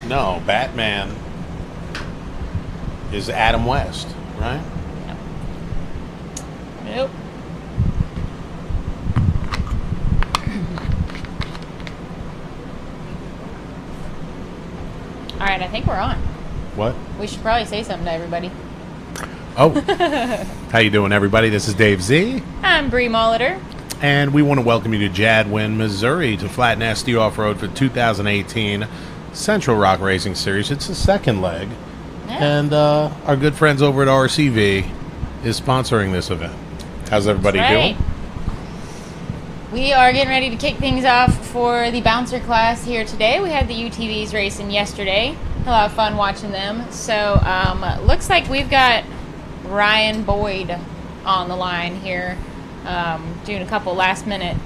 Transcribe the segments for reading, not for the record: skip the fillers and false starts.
No, Batman is Adam West, right? Nope. All right, I think we're on. What? We should probably say something to everybody. Oh. How you doing, everybody? This is Dave Z. I'm Bree Molitor. And we want to welcome you to Jadwin, Missouri, to Flat Nasty Off-Road for 2018 Central Rock Racing Series. It's the second leg. Yeah. And our good friends over at RCV is sponsoring this event. How's everybody doing? We are getting ready to kick things off for the bouncer class here today. We had the UTVs racing yesterday. A lot of fun watching them. So looks like we've got Ryan Boyd on the line here, doing a couple last-minute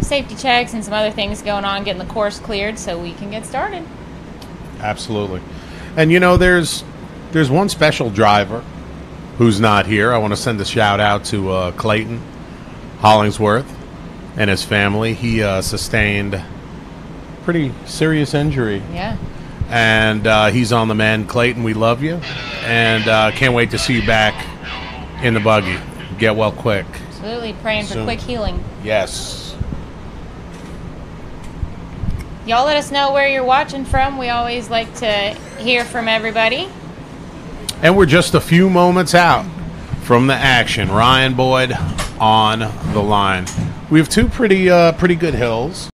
safety checks and some other things going on, getting the course cleared so we can get started. Absolutely. And you know, there's one special driver who's not here. I want to send a shout out to Clayton Hollingsworth and his family. He sustained pretty serious injury. Yeah. And he's on the mend. Clayton, we love you. And can't wait to see you back in the buggy. Get well quick. Absolutely. Praying for quick healing. Yes. Y'all let us know where you're watching from. We always like to hear from everybody. And we're just a few moments out from the action. Ryan Boyd on the line. We have two pretty good hills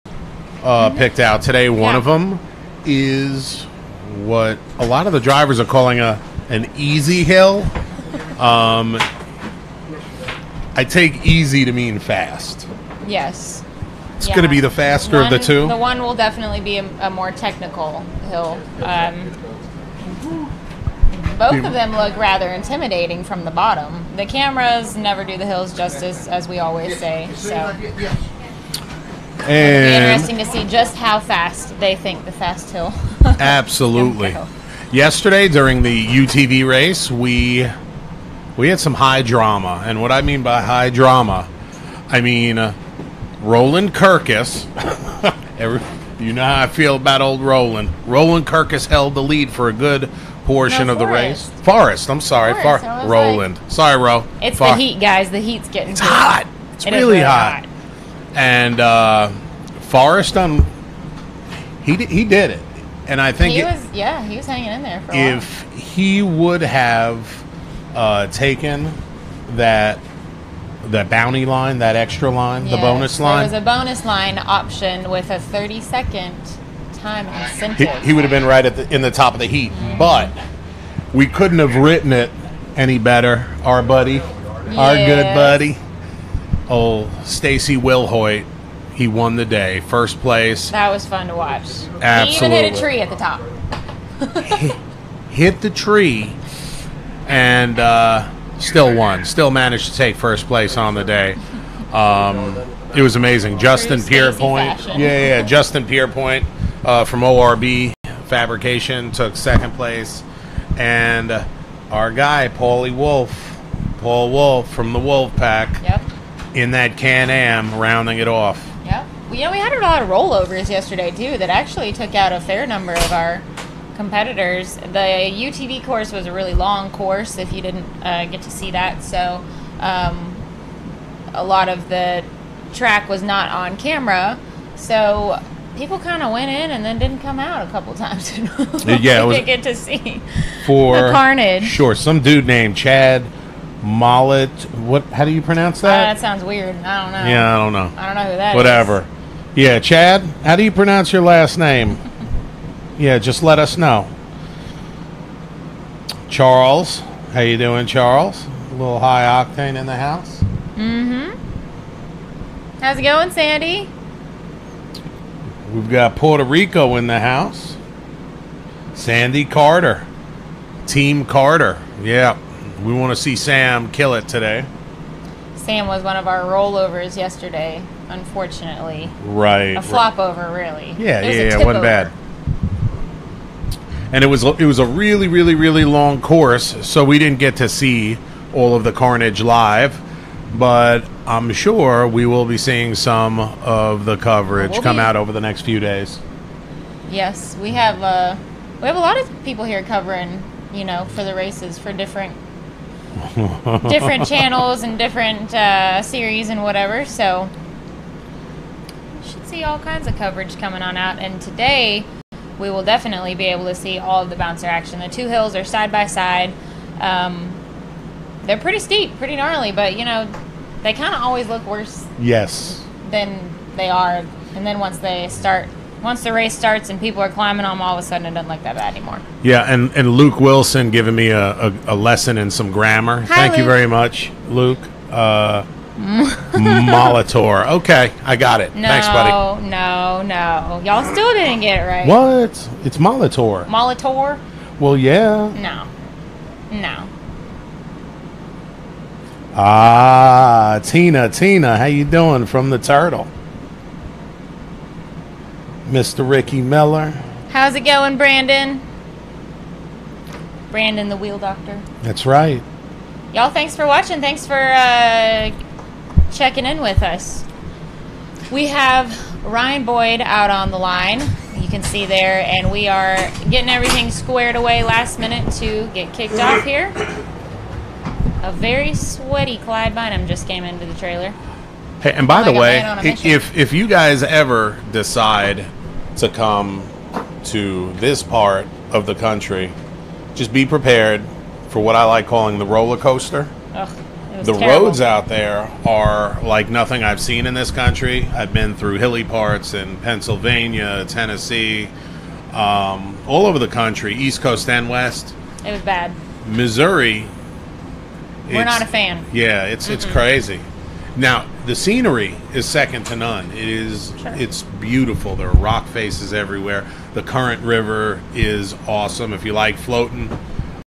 picked out today. One of them is what a lot of the drivers are calling an easy hill. I take easy to mean fast. Yes. It's going to be the faster of the two. The one will definitely be a more technical hill. Both of them look rather intimidating from the bottom. The cameras never do the hills justice, as we always say. So And it'll be interesting to see just how fast they think the fast hill. Absolutely. Yesterday during the UTV race, we had some high drama. And what I mean by high drama, I mean Roland Kirkus. You know how I feel about old Roland. Roland Kirkus held the lead for a good portion of the race. Forrest, I'm sorry. Roland. Like, sorry, Ro. It's the heat, guys. The heat's getting It's hot. It's really hot. And Forrest, he did it. And I think he was hanging in there for a while. If he would have taken that bounty line, that extra line, the bonus line. There was a bonus line option with a 30-second time incentive. He would have been right in the top of the heat. Mm-hmm. But we couldn't have written it any better. Our buddy, our good buddy, old Stacy Wilhoit, he won the day. First place. That was fun to watch. Absolutely. He even hit a tree at the top. Hit the tree and still won. Still managed to take first place on the day. It was amazing. Justin Pierpoint. Yeah. Justin Pierpoint from ORB Fabrication took second place. And our guy, Paul Wolf from the Wolf Pack, in that Can-Am, rounding it off. Yep. We had a lot of rollovers yesterday, too, that actually took out a fair number of our competitors. The UTV course was a really long course, if you didn't get to see that. So a lot of the track was not on camera. So people kind of went in and then didn't come out a couple times. Yeah, we didn't get to see for the carnage. Sure, some dude named Chad Mollet. How do you pronounce that? That sounds weird. I don't know. Yeah, I don't know. I don't know who that is. Whatever. Yeah, Chad, how do you pronounce your last name? Yeah, just let us know. Charles, how you doing, Charles? A little high octane in the house. Mm-hmm. How's it going, Sandy? We've got Puerto Rico in the house. Sandy Carter. Team Carter. Yeah, we want to see Sam kill it today. Sam was one of our rollovers yesterday, unfortunately. Right. A flop over, really. Yeah, it wasn't bad. And it was a really, really, really long course, so we didn't get to see all of the carnage live. But I'm sure we will be seeing some of the coverage come out over the next few days. Yes, we have a lot of people here covering, for the races for different channels and different series and whatever. So you should see all kinds of coverage coming on out. And today we will definitely be able to see all of the bouncer action. The two hills are side by side. They're pretty steep, pretty gnarly, but they kind of always look worse. Yes. Than they are. And then once the race starts and people are climbing them, all of a sudden it doesn't look that bad anymore. Yeah, and Luke Wilson giving me a lesson in some grammar. Hi, Thank you Luke. very much, Luke. Molitor. Okay, I got it. No, Thanks, buddy. No. Y'all still didn't get it right. What? It's Molitor. Molitor? Well, yeah. No. Ah, Tina, how you doing from the Turtle? Mr. Ricky Miller. How's it going, Brandon? Brandon, the wheel doctor. That's right. Y'all, thanks for watching. Thanks for checking in with us. We have Ryan Boyd out on the line. You can see there, and we are getting everything squared away last minute to get kicked off here. A very sweaty Clyde Bynum just came into the trailer. Hey, and by the a way, man on a mission. if you guys ever decide to come to this part of the country, just be prepared for what I like calling the roller coaster. Ugh, it was The terrible. roads out there are like nothing I've seen in this country. I've been through hilly parts in Pennsylvania, Tennessee, all over the country, East Coast and West. It was bad. Missouri. We're not a fan. Yeah, it's crazy. Now, the scenery is second to none. Sure. It's beautiful. There are rock faces everywhere. The Current River is awesome. If you like floating,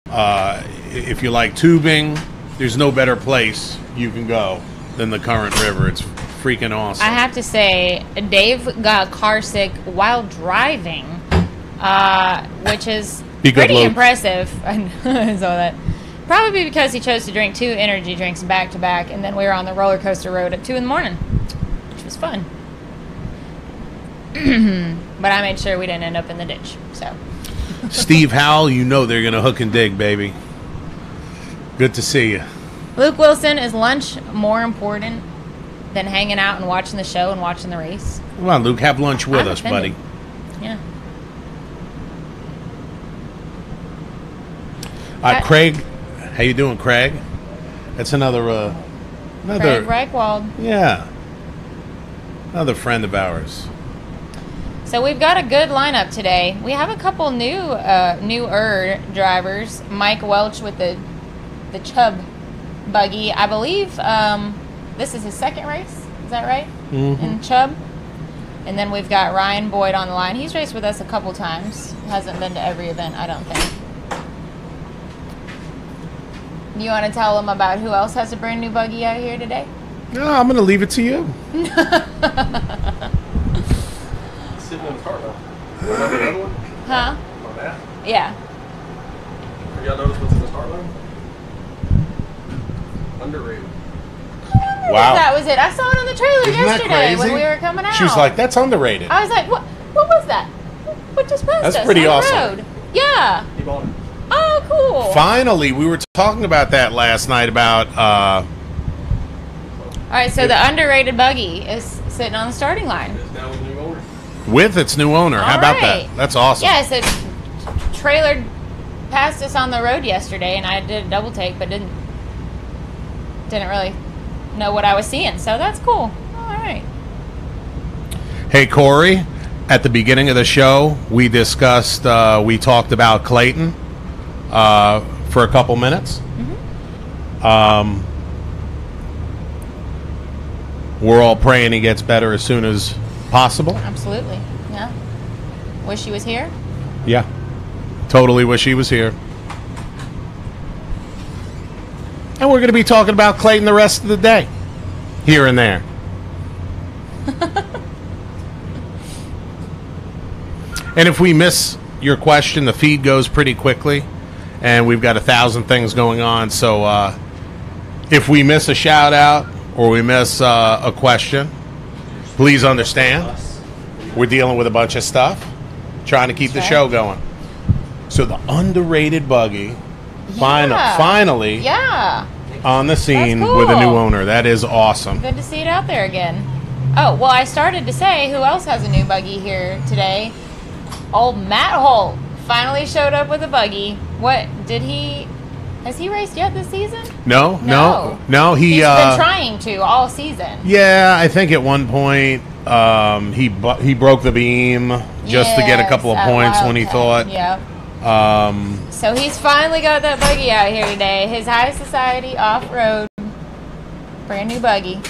if you like tubing, there's no better place you can go than the Current River. It's freaking awesome. I have to say, Dave got car sick while driving, which is Be good, pretty Luke. impressive. I saw that. Probably because he chose to drink 2 energy drinks back to back, and then we were on the roller coaster road at 2 in the morning, which was fun. But I made sure we didn't end up in the ditch. So, Steve Howell, they're going to hook and dig, baby. Good to see you. Luke Wilson, is lunch more important than hanging out and watching the show and watching the race? Come on, Luke, have lunch with I'm us, offended. buddy. Yeah. Craig, how you doing, Craig? That's another Craig Reichwald. Yeah, another friend of ours. So we've got a good lineup today. We have a couple newer drivers. Mike Welch with the Chubb buggy. I believe this is his second race. Is that right? Mm-hmm. In Chubb. And then we've got Ryan Boyd on the line. He's raced with us a couple times. Hasn't been to every event, I don't think. You want to tell them about who else has a brand new buggy out here today? No, I'm going to leave it to you. Sitting in the car now. Remember the other one? Huh? My math? Yeah. Have y'all noticed what's in the start line? Underrated. Wow. That was it. I saw it on the trailer Isn't that yesterday when crazy? we were coming out. She was like, that's underrated. I was like, what was that? What just passed That's us pretty on the awesome. road? Yeah. He bought it. Oh, cool. Finally, we were talking about that last night about All right, so the underrated buggy is sitting on the starting line. It's now with a new owner. with its new owner. How All about right. that? That's awesome. Yeah, so trailer passed us on the road yesterday, and I did a double take, but didn't really know what I was seeing. So that's cool. All right. Hey, Corey, at the beginning of the show, we discussed, we talked about Clayton for a couple minutes. Mm-hmm. We're all praying he gets better as soon as possible. Absolutely. Yeah. Wish he was here. Yeah. Totally wish he was here. And we're going to be talking about Clayton the rest of the day, here and there. And if we miss your question, the feed goes pretty quickly, and we've got 1,000 things going on. So if we miss a shout out or we miss a question, please understand we're dealing with a bunch of stuff. trying to keep the That's show right. going. So the underrated buggy, Yeah. finally Yeah. on the scene That's cool. with a new owner. That is awesome. Good to see it out there again. Oh, well, I started to say who else has a new buggy here today. Old Matt Holt finally showed up with a buggy. What did he? Has he raced yet this season? No. He's been trying to all season. Yeah, I think at one point he broke the beam just to get a couple of Yes, at points when he thought. Yep. So he's finally got that buggy out here today. His High Society off-road, brand new buggy.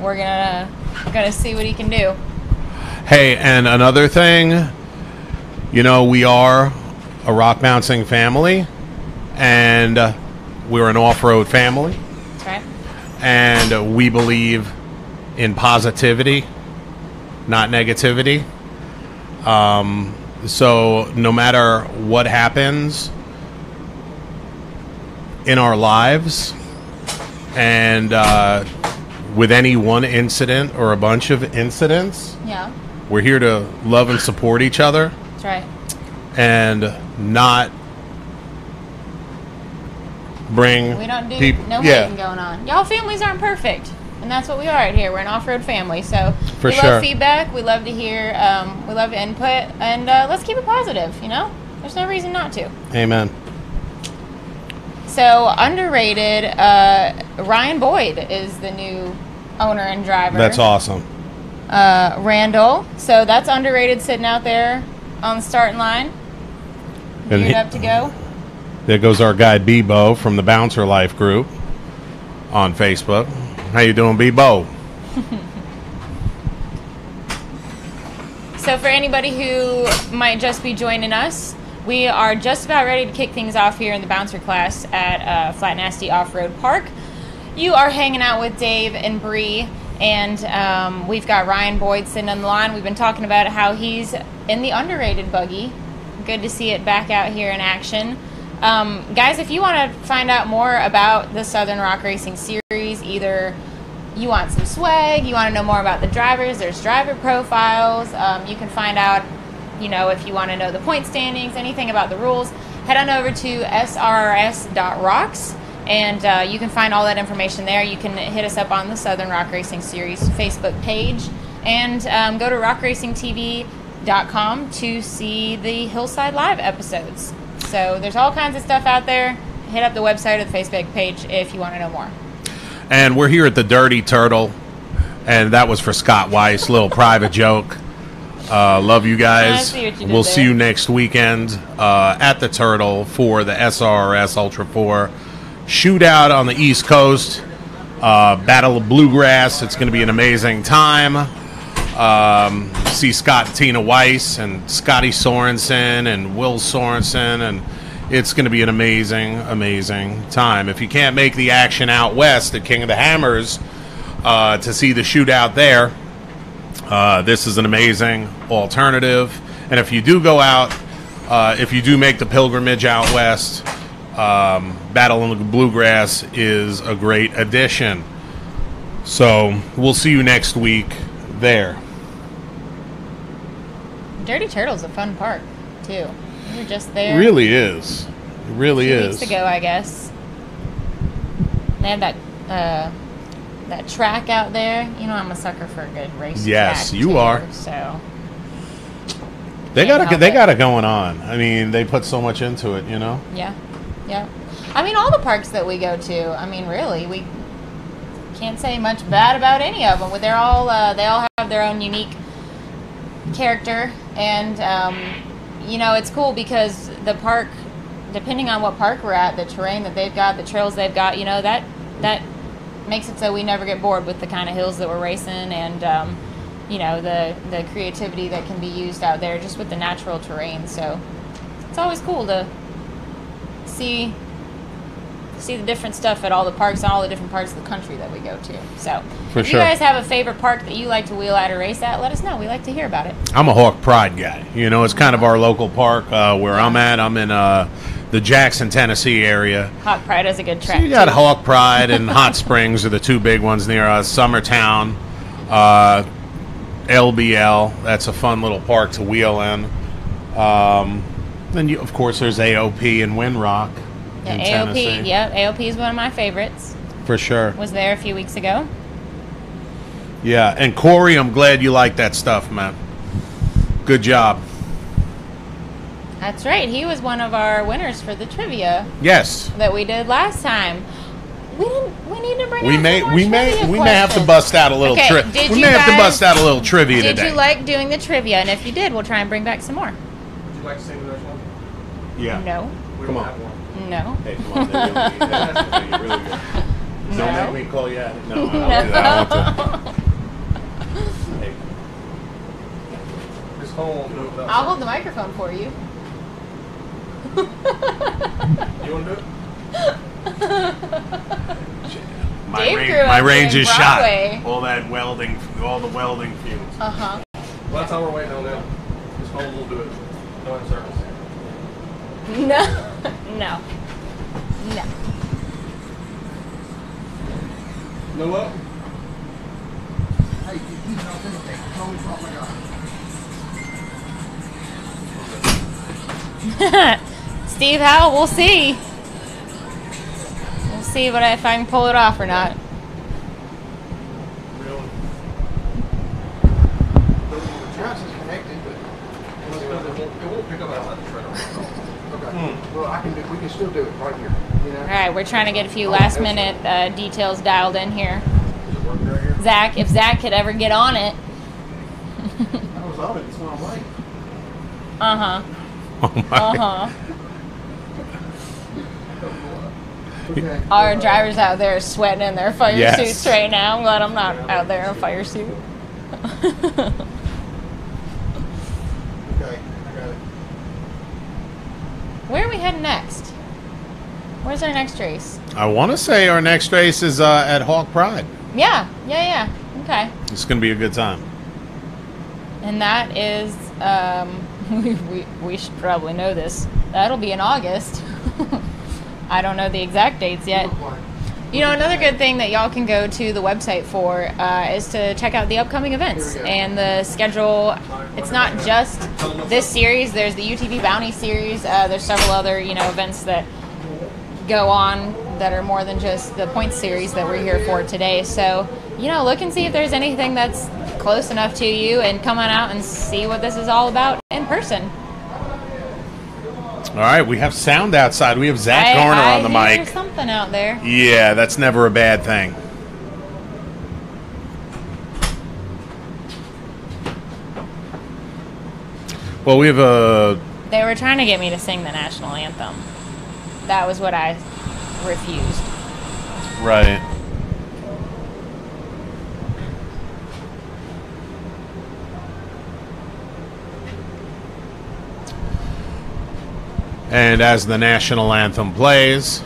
We're gonna see what he can do. Hey, and another thing, you know, we are a rock bouncing family, and we're an off-road family, That's right. and we believe in positivity, not negativity. So no matter what happens in our lives, and with any one incident or a bunch of incidents, Yeah. we're here to love and support each other That's right. and not bring We don't do people. no hating going on. Y'all families aren't perfect, and that's what we are right here. We're an off-road family, so For we sure. love feedback. We love to hear. We love input, and let's keep it positive. You know, there's no reason not to. Amen. So underrated. Ryan Boyd is the new owner and driver. That's awesome. Randall. So that's underrated, sitting out there on the starting line, And geared up to go. There goes our guy Bebo from the Bouncer Life group on Facebook. How you doing, Bebo? So for anybody who might just be joining us, we are just about ready to kick things off here in the bouncer class at Flat Nasty Off-Road Park. You are hanging out with Dave and Bree, and we've got Ryan Boyd sitting on the line. We've been talking about how he's in the underrated buggy. Good to see it back out here in action. Guys, if you want to find out more about the Southern Rock Racing Series, either you want some swag, you want to know more about the drivers, there's driver profiles, you can find out, you know, if you want to know the point standings, anything about the rules, head on over to srrs.rocks, and you can find all that information there. You can hit us up on the Southern Rock Racing Series Facebook page, and go to rockracingtv.com to see the Hillside Live episodes. So there's all kinds of stuff out there. Hit up the website or the Facebook page if you want to know more. And we're here at the Dirty Turtle, and that was for Scott Weiss, little private joke. Love you guys. I see what you did We'll there. see you next weekend at the Turtle for the SRRS Ultra 4 shootout on the East Coast. Battle of Bluegrass. It's going to be an amazing time. See Scott and Tina Weiss and Scotty Sorensen and Will Sorensen, and it's going to be an amazing, amazing time. If you can't make the action out west at King of the Hammers to see the shootout there, this is an amazing alternative. And if you do go out, if you do make the pilgrimage out west, Battle of the Bluegrass is a great addition. So we'll see you next week there. Dirty Turtle's a fun park, too. We were just there. It really is. It really 2 is. weeks ago, I guess. They had that track out there. You know, I'm a sucker for a good race Yes, track, you too, are. So They Can't got help it. They it. got it going on. I mean, they put so much into it. You know. yeah. I mean, all the parks that we go to. I mean, really, we can't say much bad about any of them. They all have their own unique character, and you know, it's cool because the park, depending on what park we're at, the terrain that they've got, the trails they've got, you know, that makes it so we never get bored with the kind of hills that we're racing, and you know, the creativity that can be used out there just with the natural terrain. So it's always cool to see the different stuff at all the parks and all the different parts of the country that we go to. So For if sure. you guys have a favorite park that you like to wheel at or race at, let us know. We like to hear about it. I'm a Hawk Pride guy. You know, it's kind of our local park where I'm at. I'm in the Jackson, Tennessee area. Hawk Pride is a good track. So you got too. Hawk Pride and Hot Springs are the two big ones near us. Summertown. LBL. That's a fun little park to wheel in. Then, of course, there's AOP in Windrock in Tennessee. Yep, AOP is one of my favorites. For sure. Was there a few weeks ago. Yeah, and Corey, I'm glad you like that stuff, man. Good job. That's right. He was one of our winners for the trivia. Yes. That we did last time. We need to bring. We may have to bust out a little trivia. We may have to bust out a little trivia today. Did you like doing the trivia? And if you did, we'll try and bring back some more. Would you like to sing the next one? Yeah. No. We Come don't on. have one. No. Hey, come on. That's really good. No. Don't make me call you out. No, I won't do No. that. I won't do Hey. This phone won't do it without. I'll hold the microphone for you. You want to do it? My range is Broadway. shot. All the welding fumes. Uh-huh. Well, that's all we're waiting on now. This phone will do it. No in service. No. No. No. No what? Hey, he's not anything. Tell me what I got. Steve Howell, we'll see. We'll see if I can pull it off or not. Really? The house is connected, but It won't pick up outside the trailer. okay. Well, we can still do it right here. You know. All right, we're trying to get a few last minute details dialed in here. Is it working right here? Zach, if Zach could ever get on it. I was on it. It's not late. Uh-huh. Oh my. Uh-huh. Okay. Our drivers out there are sweating in their fire Yes. suits right now. I'm glad I'm not out there in a fire suit. Okay. I got it. Where are we heading next? Where's our next race? I want to say our next race is at Hawk Pride. Yeah. Okay. It's going to be a good time. And that is, we should probably know this. That'll be in August. I don't know the exact dates yet. You know, another good thing that y'all can go to the website for is to check out the upcoming events and the schedule. It's not just this series. There's the UTV Bounty series. There's several other, events that go on that are more than just the points series that we're here for today. So, look and see if there's anything that's close enough to you and come on out and see what this is all about in person. All right, we have sound outside. We have Zach Garner on the I hear mic. something out there. Yeah, that's never a bad thing. Well, we have a... They were trying to get me to sing the national anthem. That was what I refused. Right. And as the national anthem plays...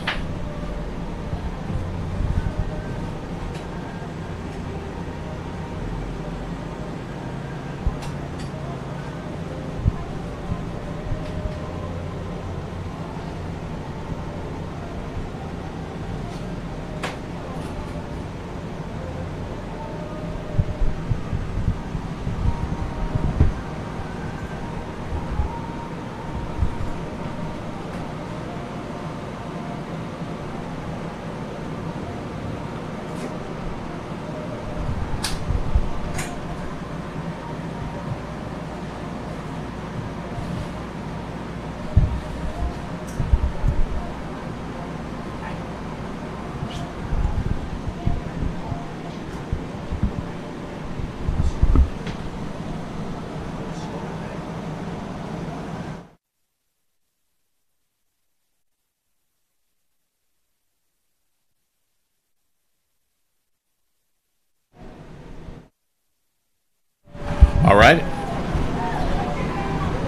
All right.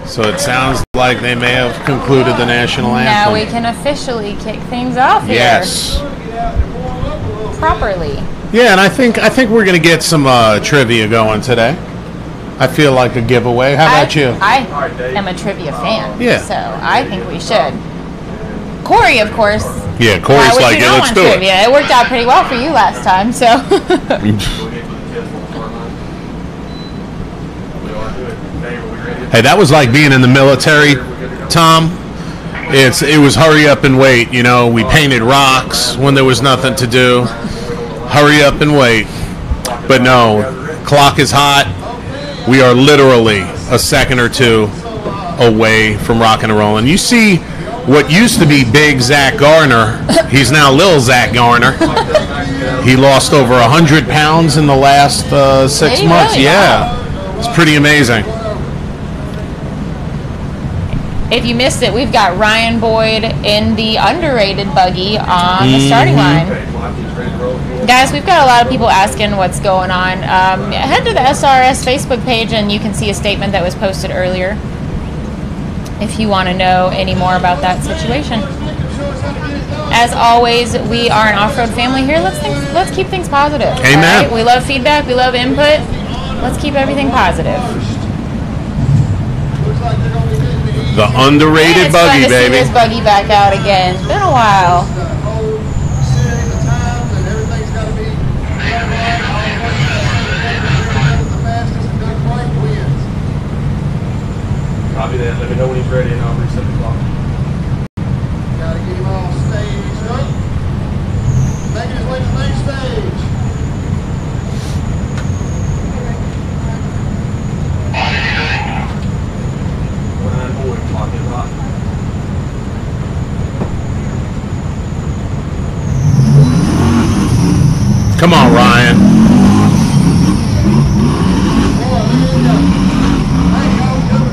So it sounds like they may have concluded the national anthem. Now we can officially kick things off here. Yes. Properly. Yeah, and I think we're gonna get some trivia going today. I feel like a giveaway. How about you? I am a trivia fan. Yeah. So I think we should. Corey, of course. Yeah, Why Corey's would like, you yeah, not let's want do trivia? It worked out pretty well for you last time, so. Go ahead with the kids on the start line. Hey, that was like being in the military, Tom. It was hurry up and wait. You know, we painted rocks when there was nothing to do. Hurry up and wait. But no, clock is hot. We are literally a second or two away from rocking and rolling. You see what used to be big Zach Garner, he's now little Zach Garner. He lost over 100 pounds in the last 6 months. Really? Yeah, it's pretty amazing. If you missed it, we've got Ryan Boyd in the underrated buggy on the starting line. Guys, we've got a lot of people asking what's going on. Head to the SRS Facebook page and you can see a statement that was posted earlier if you want to know any more about that situation. As always, we are an off-road family here. Let's keep things positive. Amen. All right? We love feedback. We love input. Let's keep everything positive. The underrated it's buggy, fun to baby. see this buggy back out again. It's been a while. Copy that. Let me know when he's ready and I'll reset the clock. Gotta get him all staged up. Making his way to the main stage. Clock is hot. Come on, Ryan.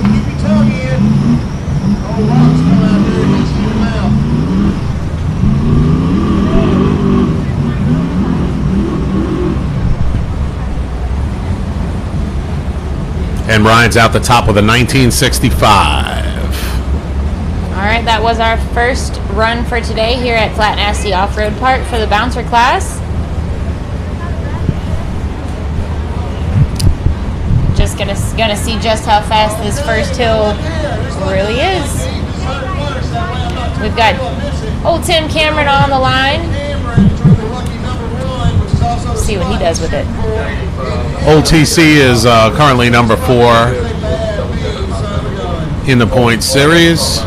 Keep your tongue in. Oh, rocks come out there against your mouth. And Ryan's out the top with a 1965. All right, that was our first run for today here at Flat Nasty Off-Road Park for the bouncer class. Just gonna see just how fast this first hill really is. We've got old Tim Cameron on the line. Let's see what he does with it. Old TC is currently number 4 in the point series.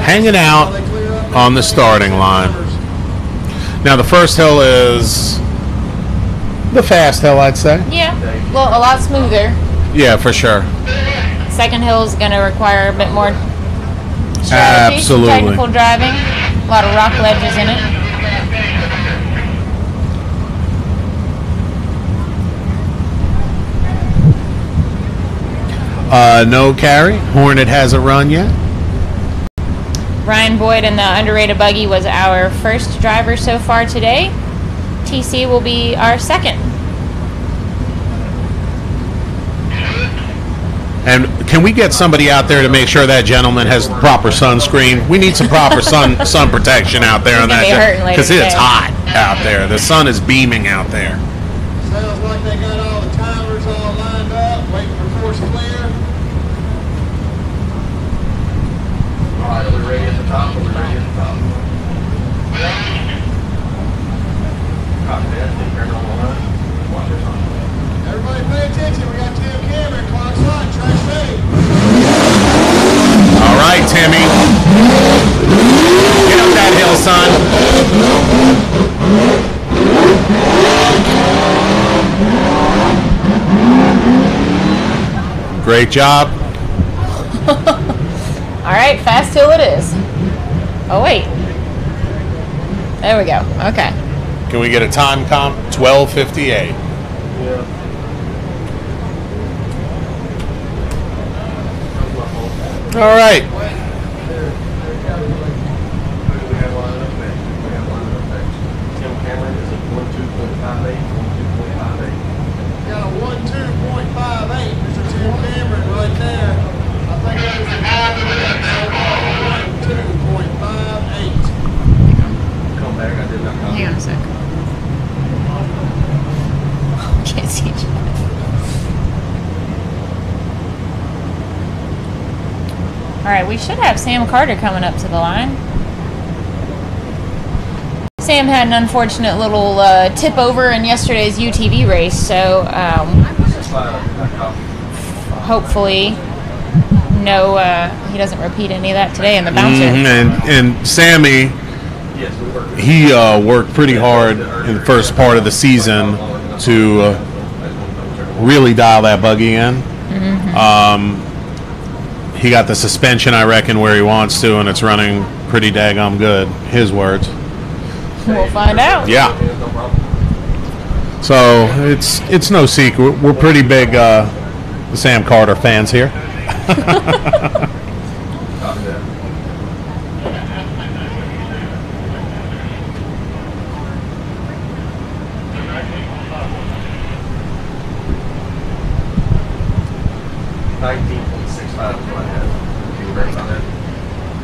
Hanging out on the starting line. Now the first hill is the fast hill, I'd say. Yeah, well, a lot smoother. Yeah, for sure. Second hill is going to require a bit more strategy, Absolutely. technical driving. A lot of rock ledges in it. No carry. Hornet hasn't run yet. Ryan Boyd in the underrated buggy was our first driver so far today. TC will be our second. And can we get somebody out there to make sure that gentleman has proper sunscreen? We need some proper sun protection out there on He's gonna be that hurting later because it's today. hot out there. The sun is beaming out there. Sounds like they got all the timers all lined up, waiting for course clear. All right, are we ready at the top? Are we ready at the top? Copy that. Take care of all the line. Watch your time. Everybody pay attention. We got Tim Cameron. Clock's hot. Track ready. All right, Timmy. Get up that hill, son. Great job. All right, fast hill it is. Oh, wait. There we go. Okay. Can we get a time comp? 12:58. Yeah. All right. Who do we have lined up next? We have lined up next. Tim Cameron is at 12.58, 12.58. Got a 12.58. Mr. Tim Cameron right there. I think that was the 12.58. Come back, I did not copy. Hang on a sec. Can't see each other. All right, we should have Sam Carter coming up to the line. Sam had an unfortunate little tip over in yesterday's UTV race, so hopefully, no, he doesn't repeat any of that today in the bouncer. And Sammy, he worked pretty hard in the first part of the season to really dial that buggy in. He got the suspension, I reckon, where he wants to, and it's running pretty daggum good. His words. We'll find out. Yeah. So it's no secret. We're pretty big Sam Carter fans here.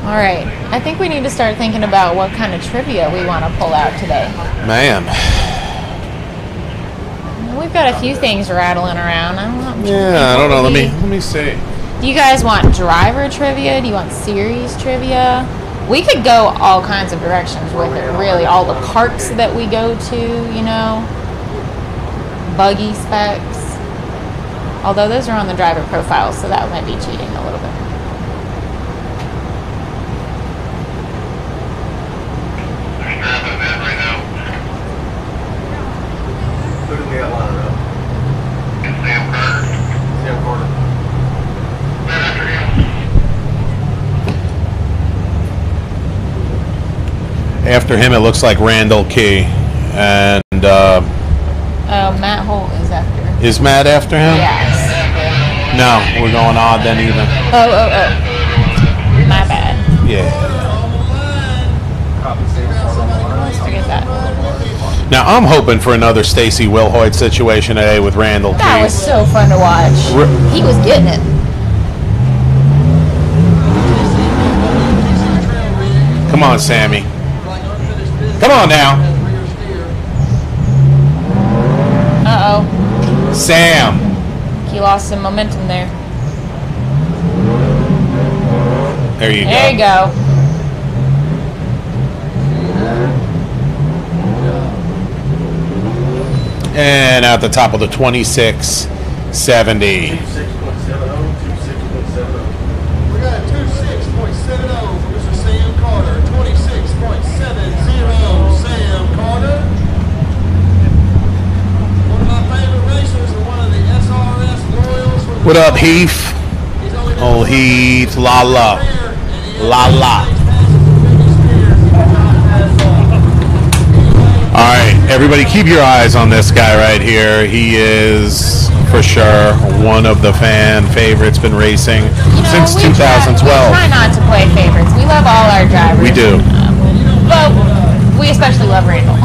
All right. I think we need to start thinking about what kind of trivia we want to pull out today. Man. We've got a few things rattling around. I don't know. Let me see. Do you guys want driver trivia? Do you want series trivia? We could go all kinds of directions with it, really. All the parks that we go to, you know. Buggy specs. Although those are on the driver profile, so that might be cheating a little bit. Who do we have lined up? Sam Carter. Sam Carter. Right after him. After him, it looks like Randall Key. And Matt Holt is after. Is Matt after him? Yes. No, we're going odd then even. Oh. My bad. Yeah. Let's forget that. Now, I'm hoping for another Stacy Wilhoit situation today with Randall Key. That was so fun to watch. He was getting it. Come on, Sammy. Come on now. Uh-oh. Sam. He lost some momentum there. There you go. There you go. And out the top of the 2670. 26.70, 26.70. We got a 26.70 for Mr. Sam Carter. 26.70, Sam Carter. One of my favorite racers and one of the SRS Royals. What up, Heath? Oh, Heath. La la. La la. All right, everybody, keep your eyes on this guy right here. He is, for sure, one of the fan favorites. Been racing since 2012. We try not to play favorites. We love all our drivers. We do. But we especially love Randall.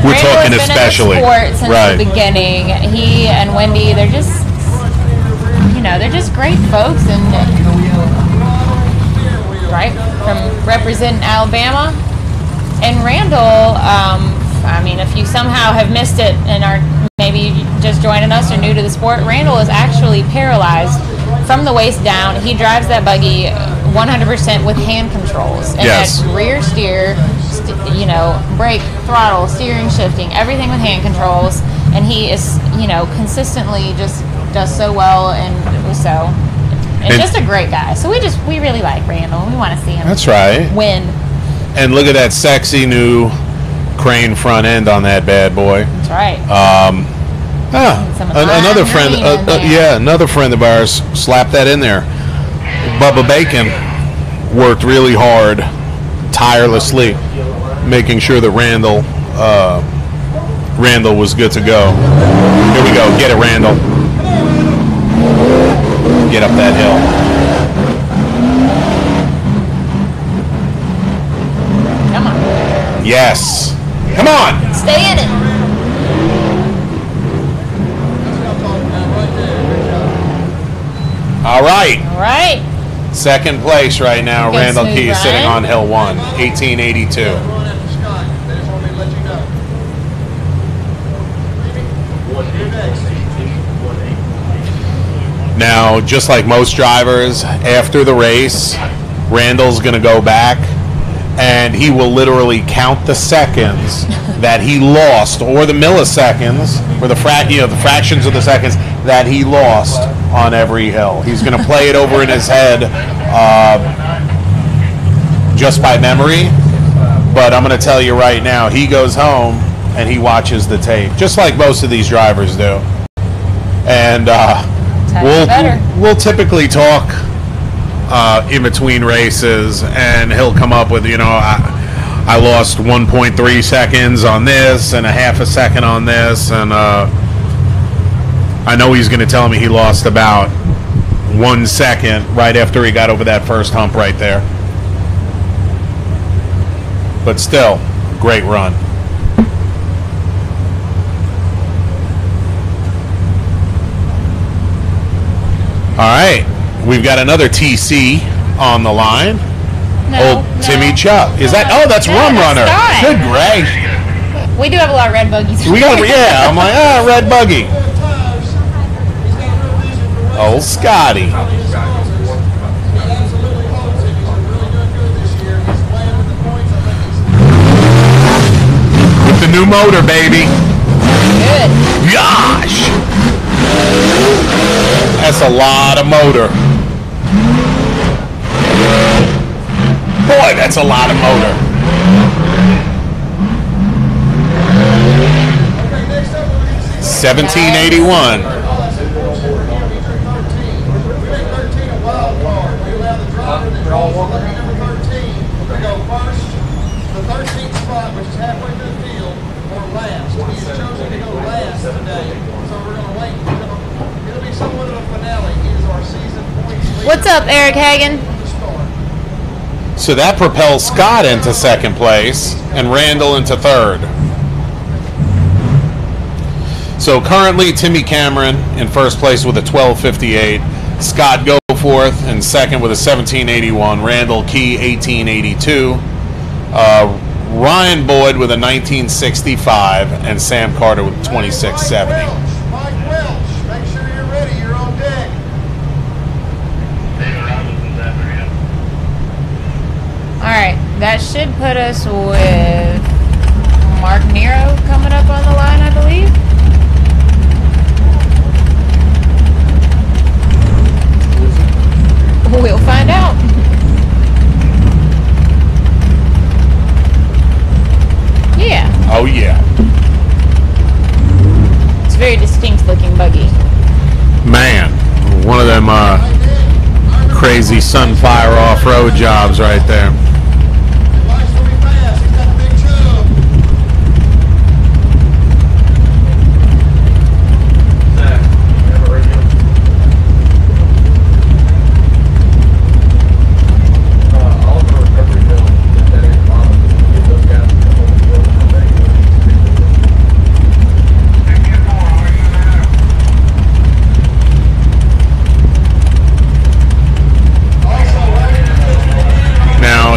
We're Randall talking has been especially. in the sport since Right. the beginning. He and Wendy, they're just great folks, and right from representing Alabama. And Randall, I mean, if you somehow have missed it and are maybe just joining us or new to the sport, Randall is actually paralyzed from the waist down. He drives that buggy 100% with hand controls. And Yes. that's rear steer, brake, throttle, steering, shifting, everything with hand controls. And he is, consistently just does so well, and just a great guy. So we really like Randall. We want to see him That's right. win. And look at that sexy new crane front end on that bad boy. That's right. Some of Another lime friend, green in there. another friend of ours slapped that in there. Bubba Bacon worked really hard, tirelessly, making sure that Randall was good to go. Here we go. Get it, Randall. Get up that hill. Come on. Yes. Come on. Stay in it. All right. All right. Second place right now. Good Randall smooth Key is sitting ride. on hill 1, 1882. Run after Scott. They just want me to let you know. You're next. Now, just like most drivers, after the race, Randall's going to go back and he will literally count the seconds that he lost, or the milliseconds, or the fractions of the seconds that he lost on every hill. He's going to play it over in his head just by memory. But I'm going to tell you right now, he goes home and he watches the tape, just like most of these drivers do. And we'll typically talk in between races, and he'll come up with, I lost 1.3 seconds on this and a half a second on this, and I know he's going to tell me he lost about 1 second right after he got over that first hump right there. But still, great run. All right, we've got another TC on the line. Timmy Chuck. Is that? Oh, that's Rum Runner. Good gracious. We do have a lot of red buggies. We got, yeah. I'm like, red buggy. Old Scotty. With the new motor, baby. Good. Gosh. That's a lot of motor. Boy, that's a lot of motor. $17.81. What's up, Eric Hagan? So that propels Scott into second place and Randall into third. So currently Timmy Cameron in first place with a 12:58. Scott Goforth in second with a 17:81. Randall Key 18:82. Ryan Boyd with a 19:65, and Sam Carter with 26:70. Alright, that should put us with Mark Nero coming up on the line, I believe. We'll find out. Yeah. Oh, yeah. It's a very distinct looking buggy. Man, one of them crazy Sunfire off-road jobs right there.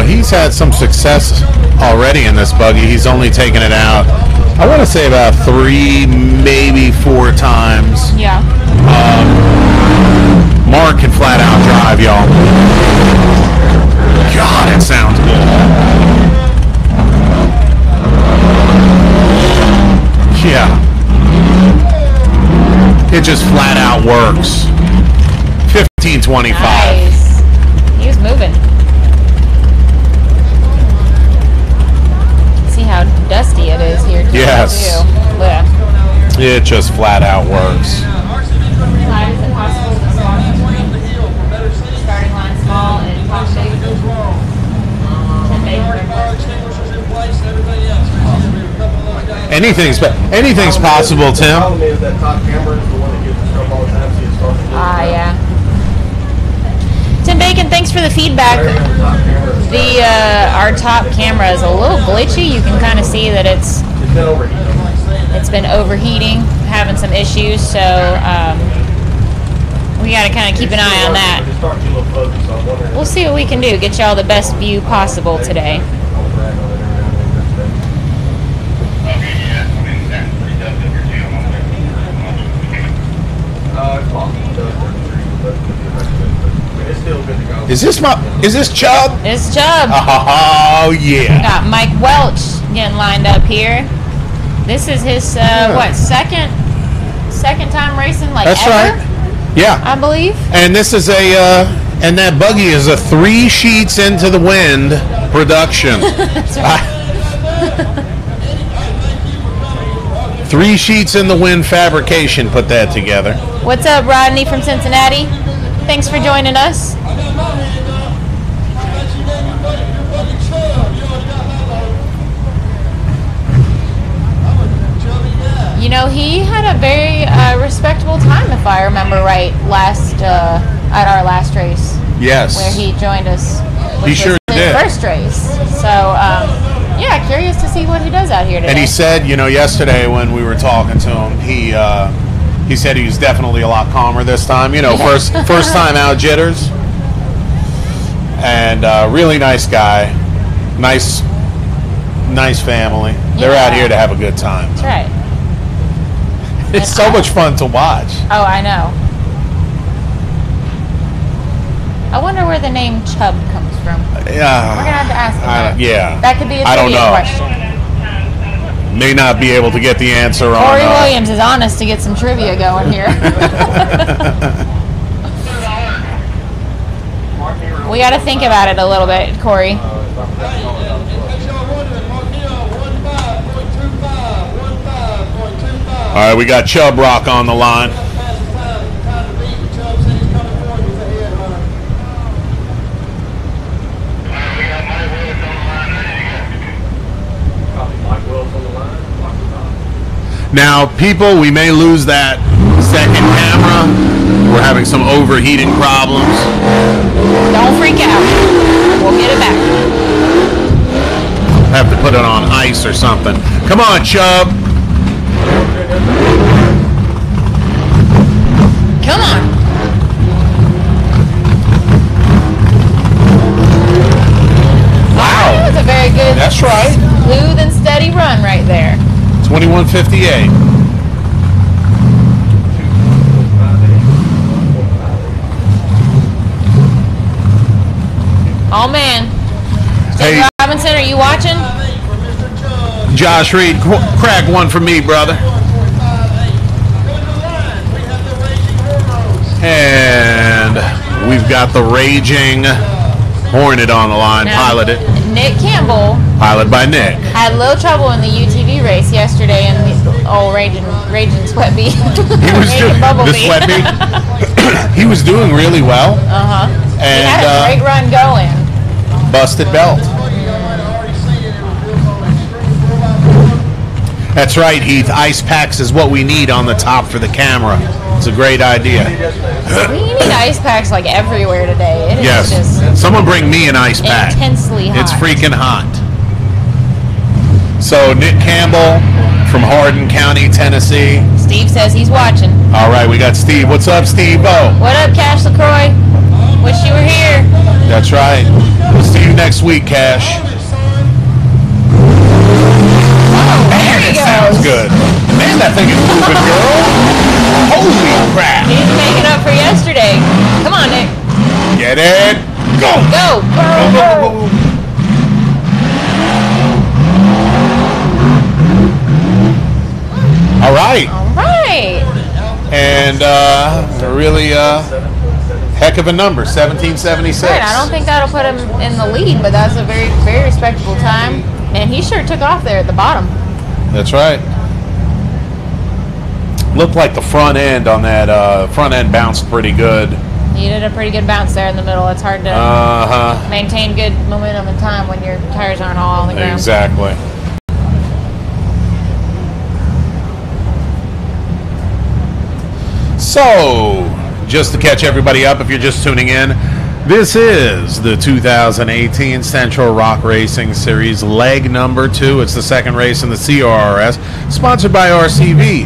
He's had some success already in this buggy. He's only taken it out, I want to say, about 3, maybe 4 times. Yeah. Mark can flat out drive, y'all. God, it sounds good. Yeah. It just flat out works. 1525. Nice. He was moving. How dusty it is here. Yes. Yeah. It just flat out works. Time is it possible to starting line small and top shape? Anything's possible, Tim. The problem is that top camera is the one that gets the stuff all the time, so you start to Yeah. Tim Bacon, thanks for the feedback. Our top camera is a little glitchy. You can kind of see that it's been overheating, having some issues. So we got to kind of keep an eye on that. We'll see what we can do. Get y'all the best view possible today. It's still good to go. Is this Chubb? It's Chubb. Oh yeah. Got Mike Welch getting lined up here. This is his what, second time racing, like, That's ever? right. Yeah. I believe. And this is and that buggy is a 3 sheets into the wind production. That's right. 3 sheets in the wind fabrication put that together. What's up, Rodney from Cincinnati? Thanks for joining us. You know, he had a very respectable time, if I remember right, at our last race. Yes. Where he joined us. He sure did. First race. So, yeah, curious to see what he does out here today. And he said, you know, yesterday when we were talking to him, he said he was definitely a lot calmer this time. You know, first time out jitters. And really nice guy. Nice family. They're out here to have a good time. That's right. It's so much fun to watch. Oh, I know. I wonder where the name Chubb comes from. Yeah. We're going to have to ask him that. Yeah. That could be a I don't trivia know. question. May not be able to get the answer on. Corey Williams is on us to get some trivia going here. We got to think about it a little bit, Corey. All right, we got Chubb Rock on the line. Now, people, we may lose that second camera. We're having some overheating problems. Don't freak out. We'll get it back. Have to put it on ice or something. Come on, Chubb. Come on. Wow. That was a very good, That's right. smooth and steady run right there. 21:58. Oh, man. Hey. Steve Robinson, are you watching? Josh Reed, crack one for me, brother. And we've got the Raging Hornet on the line, piloted. Nick Campbell. Pilot by Nick. Had a little trouble in the UTV race yesterday in the old Raging Sweat Bee. He was doing the Sweat Bee. He was doing really well. He And had a great run going. busted belt. That's right, Heath. Ice packs is what we need on the top for the camera. It's a great idea. We need ice packs like everywhere today. It is Yes. just Someone bring me an ice pack. intensely hot. It's freaking hot. So Nick Campbell from Hardin County, Tennessee. Steve says he's watching. All right, we got Steve. What's up, Steve? What up, Cash LaCroix? Wish you were here. That's right. We'll see you next week, Cash. There he Sounds goes. good. Man, that thing is moving, girl. Holy crap. He's making up for yesterday. Come on, Nick. Get it. Go. Go. Go, go, go, go. All right. All right. And really heck of a number, 1776. Right, I don't think that'll put him in the lead, but that's a very, very respectable time. And he sure took off there at the bottom. That's right. Looked like the front end on that front end bounced pretty good. He did a pretty good bounce there in the middle. It's hard to maintain good momentum and time when your tires aren't all on the ground. Exactly. So, just to catch everybody up, if you're just tuning in, this is the 2018 Central Rock Racing Series leg number 2. It's the second race in the CRRS, sponsored by RCV.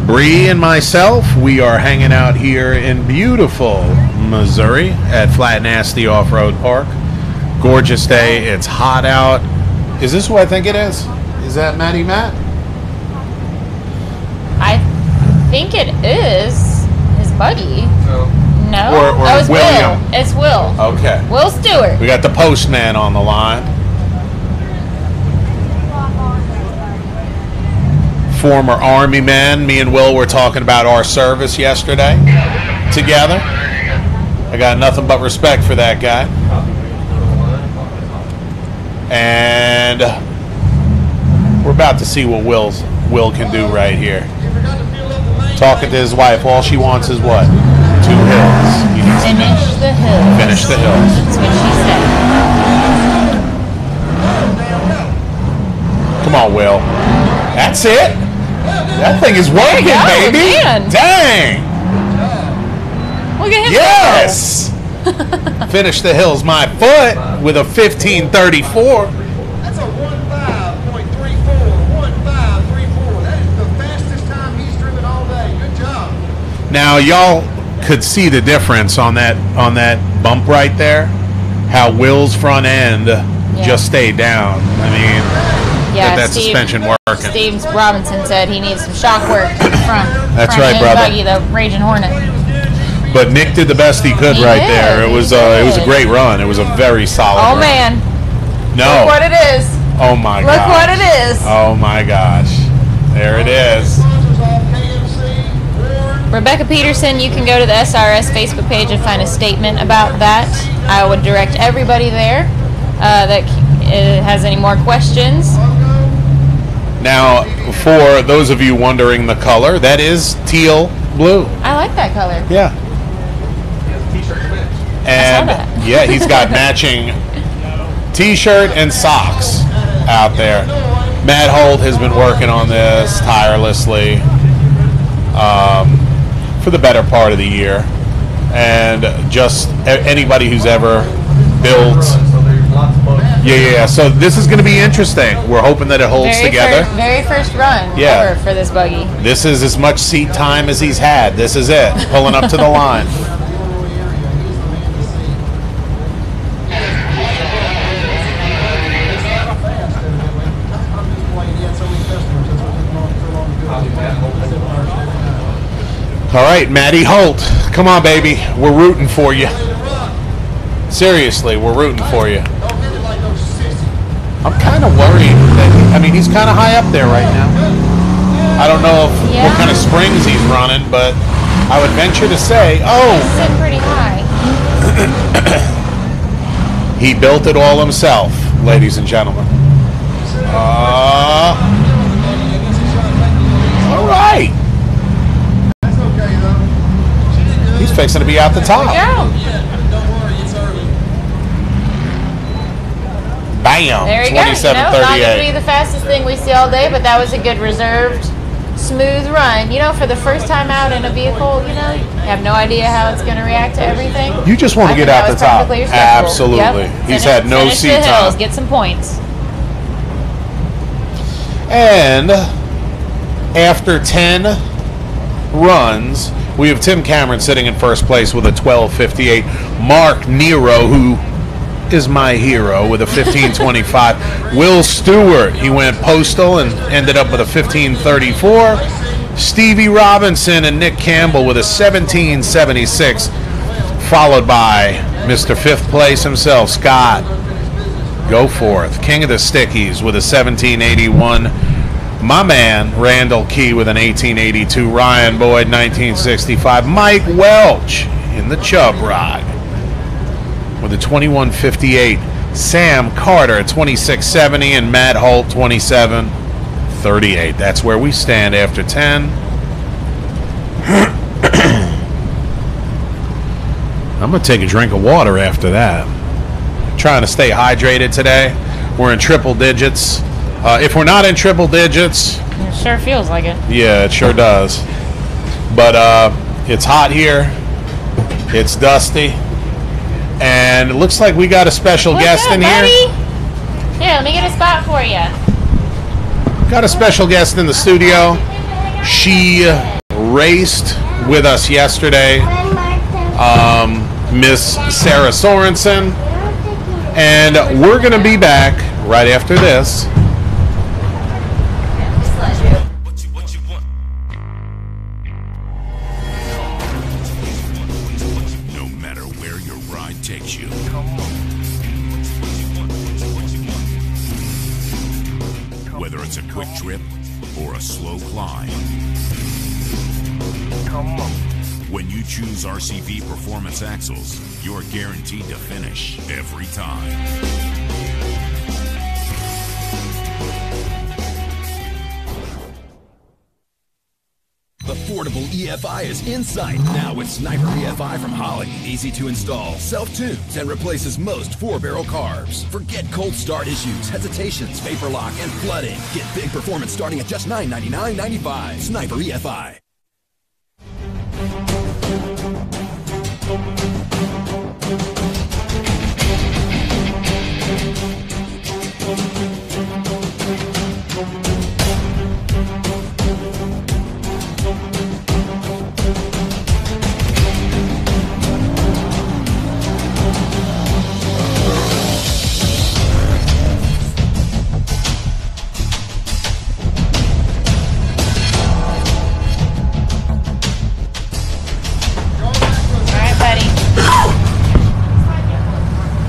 Bree and myself, we are hanging out here in beautiful Missouri at Flat Nasty Off-Road Park. Gorgeous day. It's hot out. Is this who I think it is? Is that Matty Matt? I think it is his buddy. No. No. Or Oh, it's William? Will. It's Will. Okay. Will Stewart. We got the postman on the line. Former Army man. Me and Will were talking about our service yesterday together. I got nothing but respect for that guy. And we're about to see what Will can do right here. Talking to his wife, all she wants is what? 2 hills. He needs to Finish the hills. finish the hills. That's what she said. Come on, Will. That's it. That thing is working, There you go, baby. man. Dang. Look at him Yes. Finish the hills, my foot, with a 15:34. That's a 15.34. 1534. That is the fastest time he's driven all day. Good job. Now y'all could see the difference on that bump right there. How Will's front end just stayed down. I mean, Yeah, that suspension working. Steve Robinson said he needs some shock work to the front. That's front right, end brother. Buggy, the Raging Hornet. But Nick did the best he could He right did, there. It he was did. a great run. It was a very solid Oh run. man, No. look what it is. Oh my god. Look what it is. Oh my gosh. There it is. Sponsors all KMC, Ward. Rebecca Peterson, you can go to the SRS Facebook page and find a statement about that. I would direct everybody there that has any more questions. Now, for those of you wondering the color, that is teal blue. I like that color. Yeah. And that. yeah, he's got matching t-shirt and socks out there. Matt Holt has been working on this tirelessly for the better part of the year. And just anybody who's ever built. Yeah. So this is going to be interesting. We're hoping that it holds together. Very first run Yeah. ever for this buggy. This is as much seat time as he's had. This is it. Pulling up to the line. All right, Matty Holt. Come on, baby. We're rooting for you. Seriously, we're rooting for you. I'm kind of worried that he's kind of high up there right now. I don't know what kind of springs he's running, but I would venture to say, He's sitting pretty high. he built it all himself, ladies and gentlemen. All right. He's fixing to be out the top. Go. Bam. There you go. No, not 27:38. going to be the fastest thing we see all day, but that was a good reserved, smooth run. You know, for the first time out in a vehicle, you have no idea how it's going to react to everything. You just want to get out the top. Absolutely. Yep. He's had no finish seat the hills, time. get some points. And after 10 runs, we have Tim Cameron sitting in first place with a 12:58. Mark Nero, who is my hero, with a 15:25. Will Stewart, he went postal and ended up with a 15:34. Stevie Robinson and Nick Campbell with a 17:76, followed by Mr. Fifth Place himself, Scott Goforth, king of the stickies, with a 17:81. My man, Randall Key, with an 18:82. Ryan Boyd, 1965. Mike Welch in the Chubb ride with a 21:58. Sam Carter, 26:70. And Matt Holt, 27:38. That's where we stand after 10. I'm going to take a drink of water after that. Trying to stay hydrated today. We're in triple digits. If we're not in triple digits, It sure feels like it. yeah, it sure does. But it's hot here. It's dusty. And it looks like we got a special guest in here. Buddy? Here, let me get a spot for you. Got a special guest in the studio. She raced with us yesterday. Miss Sarah Sorensen. And we're going to be back right after this. you. Whether it's a quick trip or a slow climb. When you choose RCV Performance Axles, you're guaranteed to finish every time. Affordable EFI is in sight now with Sniper EFI from Holley. Easy to install, self-tunes, and replaces most 4-barrel carbs. Forget cold start issues, hesitations, vapor lock, and flooding. Get big performance starting at just $999.95. Sniper EFI.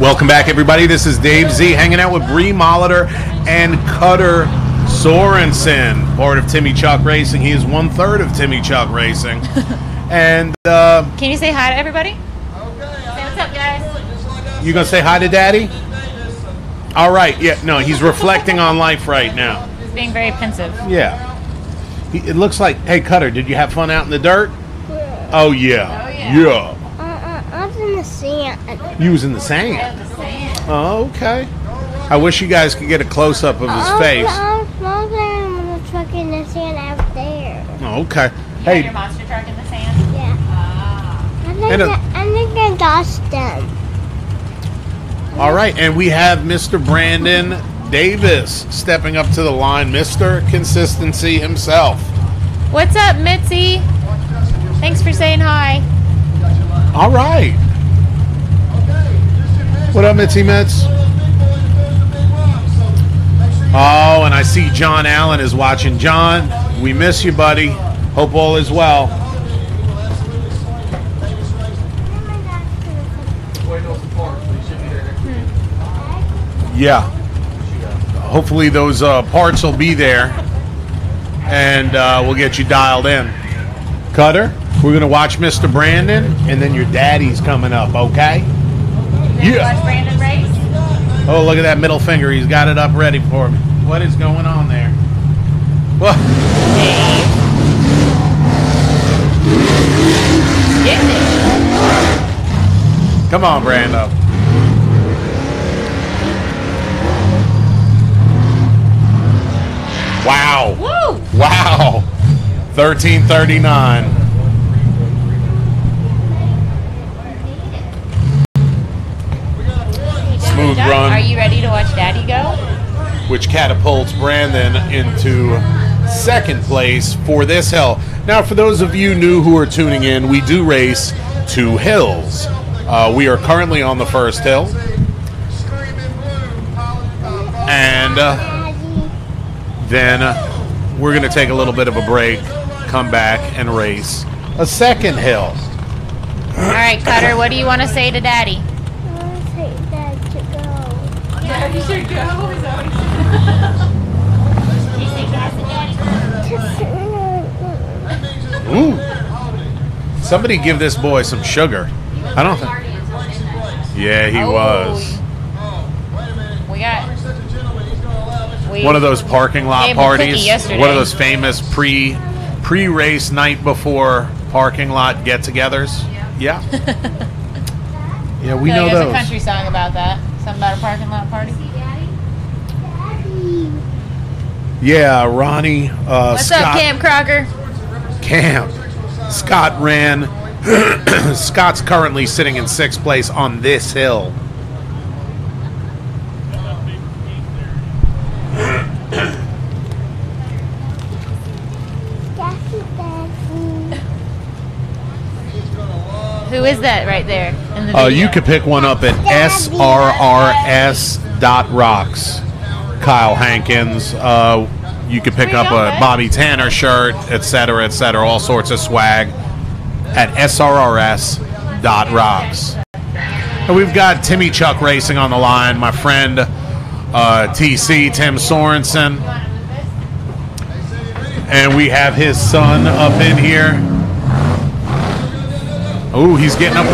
Welcome back, everybody. This is Dave Z hanging out with Bree Molitor and Cutter Sorensen, part of Timmy Chuck Racing. He is 1/3 of Timmy Chuck Racing. And can you say hi to everybody? Okay, Say what's up, guys. You gonna say hi to Daddy? All right. Yeah. No, he's reflecting on life right now. He's being very pensive. Yeah. It looks like. Hey, Cutter, did you have fun out in the dirt? Yeah. Oh yeah. Oh, yeah. Yeah. I was in the sand. You was in the sand. Oh, okay. I wish you guys could get a close up of his face. I was smoking with a truck in the sand out there. Oh, okay. You Hey. had your monster truck in the sand? Yeah. Ah. I think I lost them. All right, and we have Mr. Brandon Davis stepping up to the line, Mr. Consistency himself. What's up, Mitzi? Thanks for saying hi. All right. What up, Mitzi Mitz? Oh, and I see John Allen is watching. John, we miss you, buddy. Hope all is well. Yeah. Hopefully those parts will be there, and we'll get you dialed in. Cutter, we're going to watch Mr. Brandon, and then your daddy's coming up, okay? Yeah. Watch Brandon race. Oh, look at that middle finger. He's got it up ready for me. What is going on there? Well, Dave. Get it. come on, Brando. Wow. Woo! Wow. 1339. Smooth run. Are you ready to watch Daddy go? Which catapults Brandon into second place for this hill. Now, for those of you new who are tuning in, we do race 2 hills. We are currently on the first hill. And then we're going to take a little bit of a break, come back, and race a second hill. All right, Cutter, what do you want to say to Daddy? I want to take Dad to go. Daddy should go. Ooh. Somebody give this boy some sugar. I don't think. Yeah, he was. We got. One of those parking lot gave him a cookie parties. yesterday. One of those famous pre-race night before parking lot get-togethers. Yeah. Yeah, we know There's those. a country song about that. Something about a parking lot party. Yeah, Ronnie. What's Scott, up, Cam Crocker? Cam. Scott ran. Scott's currently sitting in 6th place on this hill. Who is that right there in the video? You could pick one up at SRRS.rocks. Kyle Hankins. You could pick up a Bobby Tanner shirt, etc., all sorts of swag at SRRS.rocks. And we've got Timmy Chuck Racing on the line, my friend TC, Tim Sorensen. And we have his son up in here. Oh, he's getting up.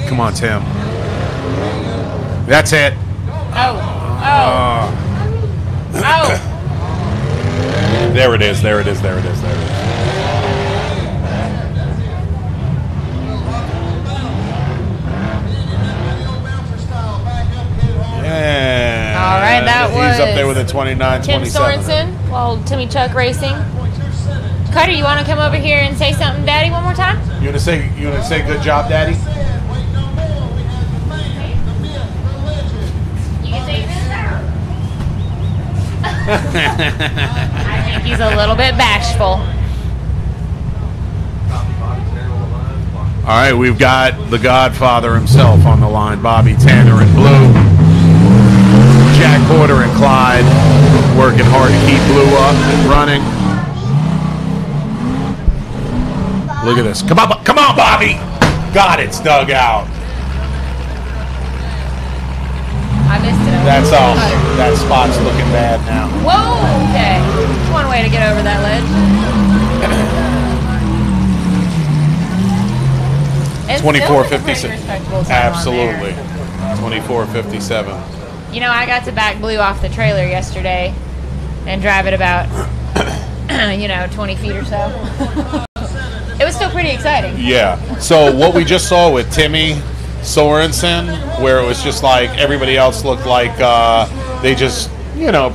Come on, Tim. That's it. Oh. There it is. There it is. There it is. There it is. Yeah. All right, that was He's up there with a 29-27. Tim Sorensen, well, Timmy Chuck Racing. Carter, you want to come over here and say something, Daddy, one more time? You want to say good job, Daddy? You can say I think he's a little bit bashful. All right, we've got the Godfather himself on the line, Bobby Tanner in blue. Jack Porter and Clyde working hard to keep Blue up and running. Look at this. Come on, Bobby! God, it's dug out. I missed it. That's all. That spot's looking bad now. Whoa, okay. That's one way to get over that ledge. 24:57. Absolutely. 24:57. You know, I got to back Blue off the trailer yesterday and drive it about, 20 feet or so. It was still pretty exciting. Yeah. So what we just saw with Timmy Sorensen, where it was just like everybody else looked like they just,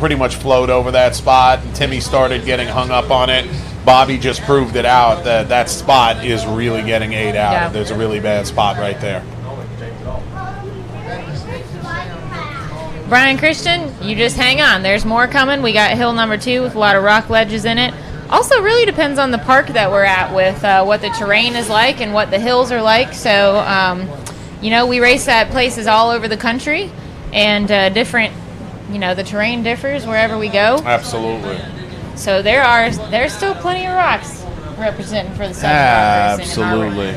pretty much flowed over that spot, and Timmy started getting hung up on it. Bobby just proved it out that spot is really getting ate out. Yeah. There's a really bad spot right there. Brian Christian, you just hang on. There's more coming. We got hill number 2 with a lot of rock ledges in it. Also really depends on the park that we're at with what the terrain is like and what the hills are like. So, we race at places all over the country, and different, the terrain differs wherever we go. Absolutely. So there's still plenty of rocks representing for the Southern Absolutely.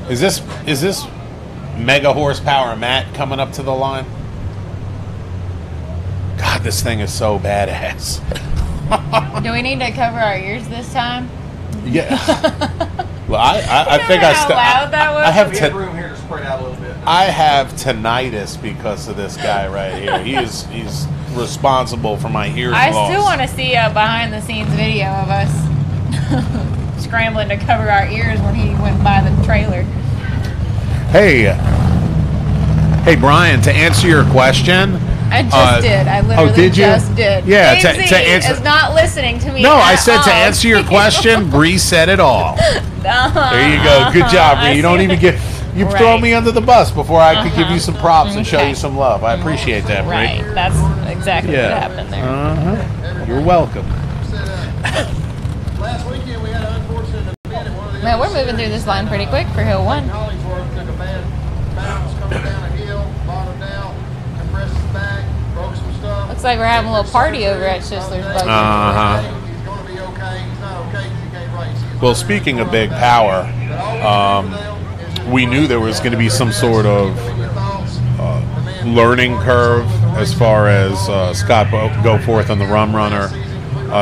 Is this mega horsepower Matt coming up to the line? God, this thing is so badass. Do we need to cover our ears this time? Yeah. Well, I think how loud that was? I have We have room here to spread out a little bit. I have tinnitus because of this guy right here. He's responsible for my ears I loss. still want to see a behind the scenes video of us scrambling to cover our ears when he went by the trailer. Hey, Brian, to answer your question. I just did. I literally just did. Yeah, Jay-Z to answer. is not listening to me. No, I at said to all. answer your question, Bree said it all. There you go. Good job, Bree. You don't even get. You Right. throw me under the bus before I could give you some props and show Okay. you some love. I appreciate that, Bree. Right. That's exactly what happened there. You're welcome. Last weekend we had an unfortunate event at one of the Man, we're moving through this line pretty quick for Hill 1. Hollingsworth took a bad bounce coming down a hill, bottomed out, compressed his back, broke some stuff. Looks like we're having a little party over at Schistler's Buggy. He's going to be okay. He's not okay because he can't race. Well, speaking of big power, we knew there was going to be some sort of learning curve as far as Scott Goforth and the Rum Runner,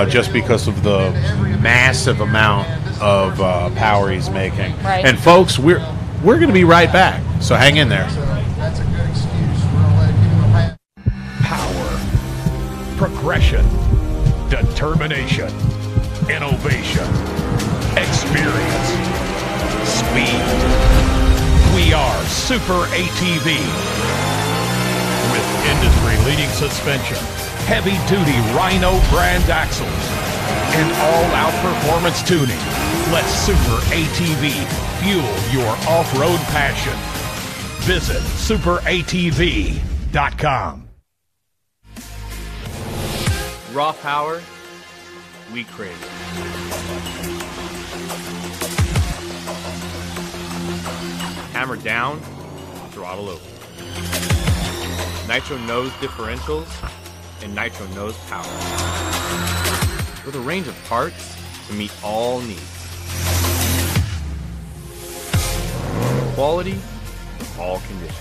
just because of the massive amount of power he's making. Right. And folks, we're going to be right back, so hang in there. That's a good excuse. We're going to let him give him a pass. Power, progression, determination, innovation, experience, speed. We are Super ATV. With industry-leading suspension, heavy-duty Rhino brand axles, and all-out performance tuning, let Super ATV fuel your off-road passion. Visit superatv.com. Raw power, we crave it. Hammer down, throttle open. Nitro nose differentials, and nitro nose power. With a range of parts to meet all needs. Quality, all conditions.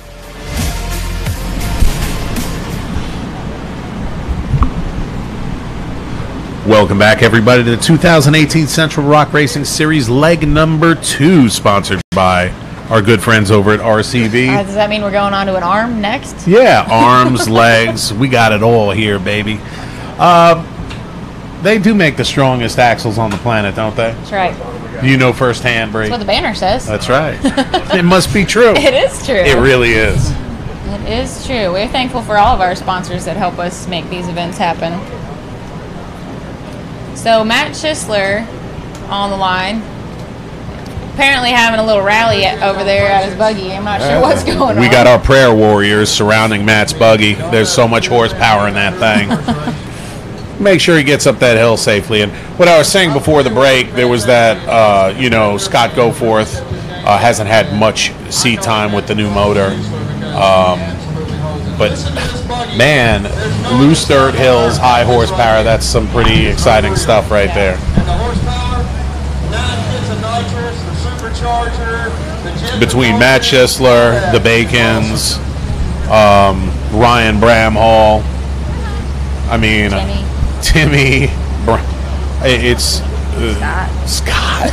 Welcome back, everybody, to the 2018 Central Rock Racing Series leg number 2, sponsored by our good friends over at RCV. Does that mean we're going on to an arm next? Yeah, arms, legs, we got it all here, baby. They do make the strongest axles on the planet, don't they? That's right. You know firsthand, Bree. That's what the banner says. That's right. It must be true. It is true. It really is. It is true. We're thankful for all of our sponsors that help us make these events happen. So Matt Schisler on the line. Apparently having a little rally over there at his buggy. I'm not sure what's going on. We got our prayer warriors surrounding Matt's buggy. There's so much horsepower in that thing. Make sure he gets up that hill safely. And what I was saying before the break, there was that, Scott Goforth hasn't had much seat time with the new motor. But, man, loose dirt hills, high horsepower, that's some pretty exciting stuff right there. And the horsepower, 9 bits of nitrous, the supercharger, the Between Matt Schisler, the Bacons, Ryan Bramhall, I mean, Timmy, it's Scott.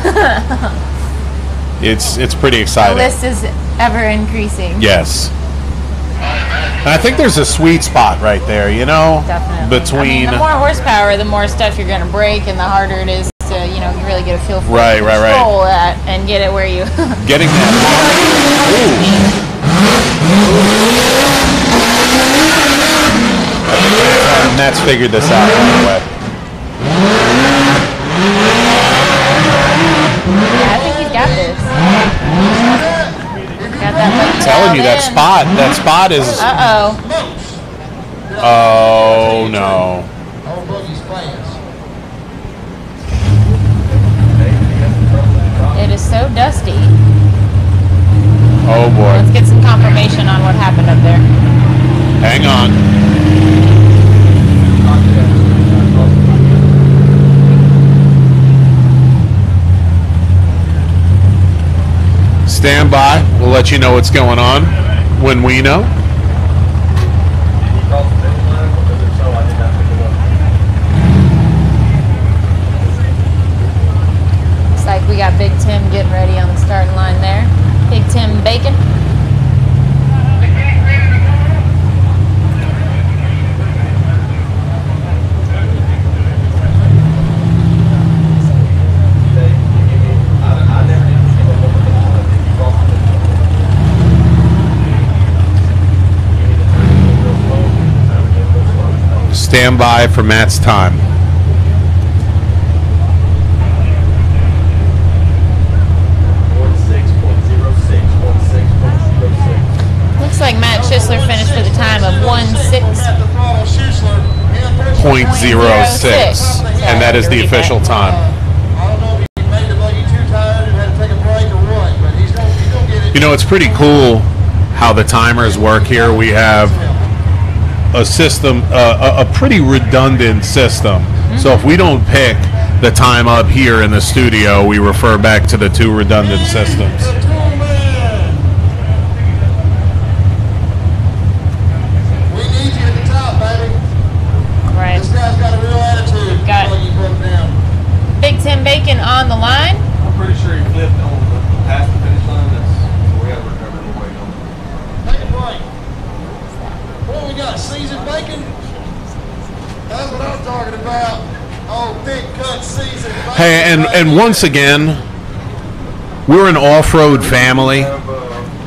It's pretty exciting. The list is ever increasing. Yes. And I think there's a sweet spot right there, you know? Definitely. Between the more horsepower, the more stuff you're going to break, and the harder it is to, really get a feel for Right. control that and get it where you... Getting that. And that's figured this out anyway. Yeah, I think he's got this. Got that I'm telling you, that spot is... Uh-oh. Oh, no. It is so dusty. Oh, boy. Let's get some confirmation on what happened up there. Hang on. Stand by. We'll let you know what's going on when we know. Looks like we got Big Tim getting ready on the starting line there. Big Tim Bacon. Stand by for Matt's time. Looks like Matt Schisler finished with a time of 1:06.06, and that is the official time. You know, it's pretty cool how the timers work here. We have a system, a pretty redundant system. So if we don't pick the time up here in the studio, we refer back to the 2 redundant systems. We need you at the top, baby. Right. This guy's got a real attitude. Got it. You broke down. Big Tim Bacon on the line. I'm pretty sure he flipped on the past the finish line. We got to recover the weight on it. Take a break. What we got? Seasoned bacon? That's what I'm talking about. Oh, thick cut seasoned bacon. Hey, and once again, we're an off-road family,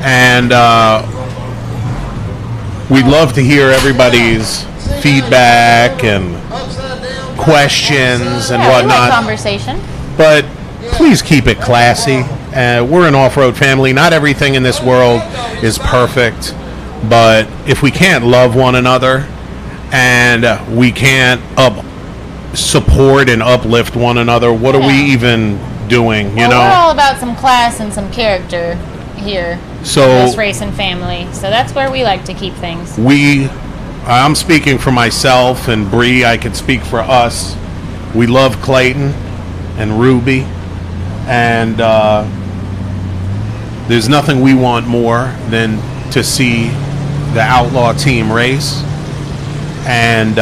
and we'd love to hear everybody's feedback and questions and Yeah, we like whatnot. conversation. But please keep it classy. We're an off-road family. Not everything in this world is perfect, but if we can't love one another and we can't support and uplift one another, what are we even doing? You know, we're all about some class and some character here. So in this racing family. So that's where we like to keep things. we I'm speaking for myself and Bree. I can speak for us. We love Clayton and Ruby, and there's nothing we want more than to see the Outlaw team race. And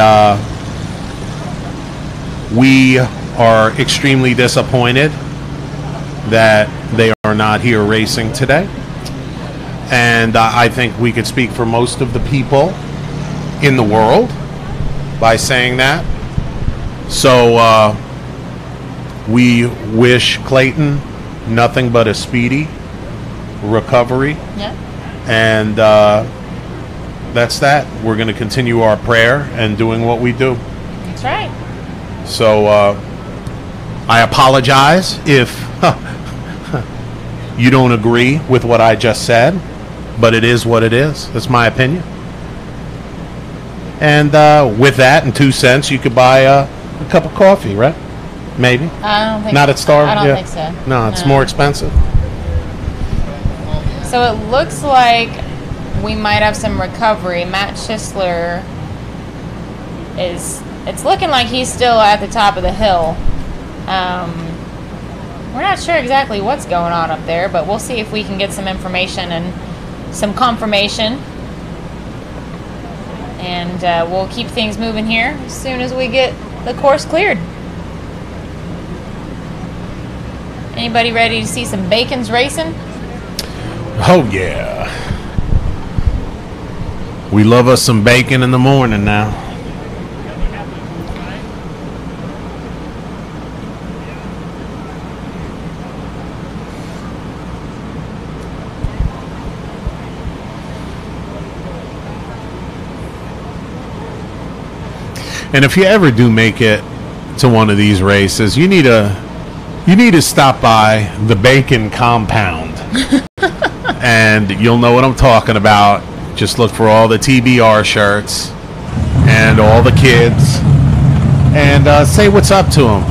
we are extremely disappointed that they are not here racing today. And I think we could speak for most of the people in the world by saying that. So we wish Clayton nothing but a speedy recovery. Yeah. And that's that. We're going to continue our prayer and doing what we do. That's right. So I apologize if you don't agree with what I just said, but it is what it is. That's my opinion. And with that and 2 cents, you could buy a cup of coffee, right? Maybe. I don't think. Not at Star. I don't Yeah. think so. No, it's more expensive. So it looks like we might have some recovery. Matt Schisler is. It's looking like he's still at the top of the hill. We're not sure exactly what's going on up there, but we'll see if we can get some information and some confirmation. And we'll keep things moving here as soon as we get the course cleared. Anybody ready to see some Bacons racing? Oh, yeah. We love us some bacon in the morning now. And if you ever do make it to one of these races, you need to stop by the Bacon Compound. And you'll know what I'm talking about. Just look for all the TBR shirts and all the kids, and say what's up to them.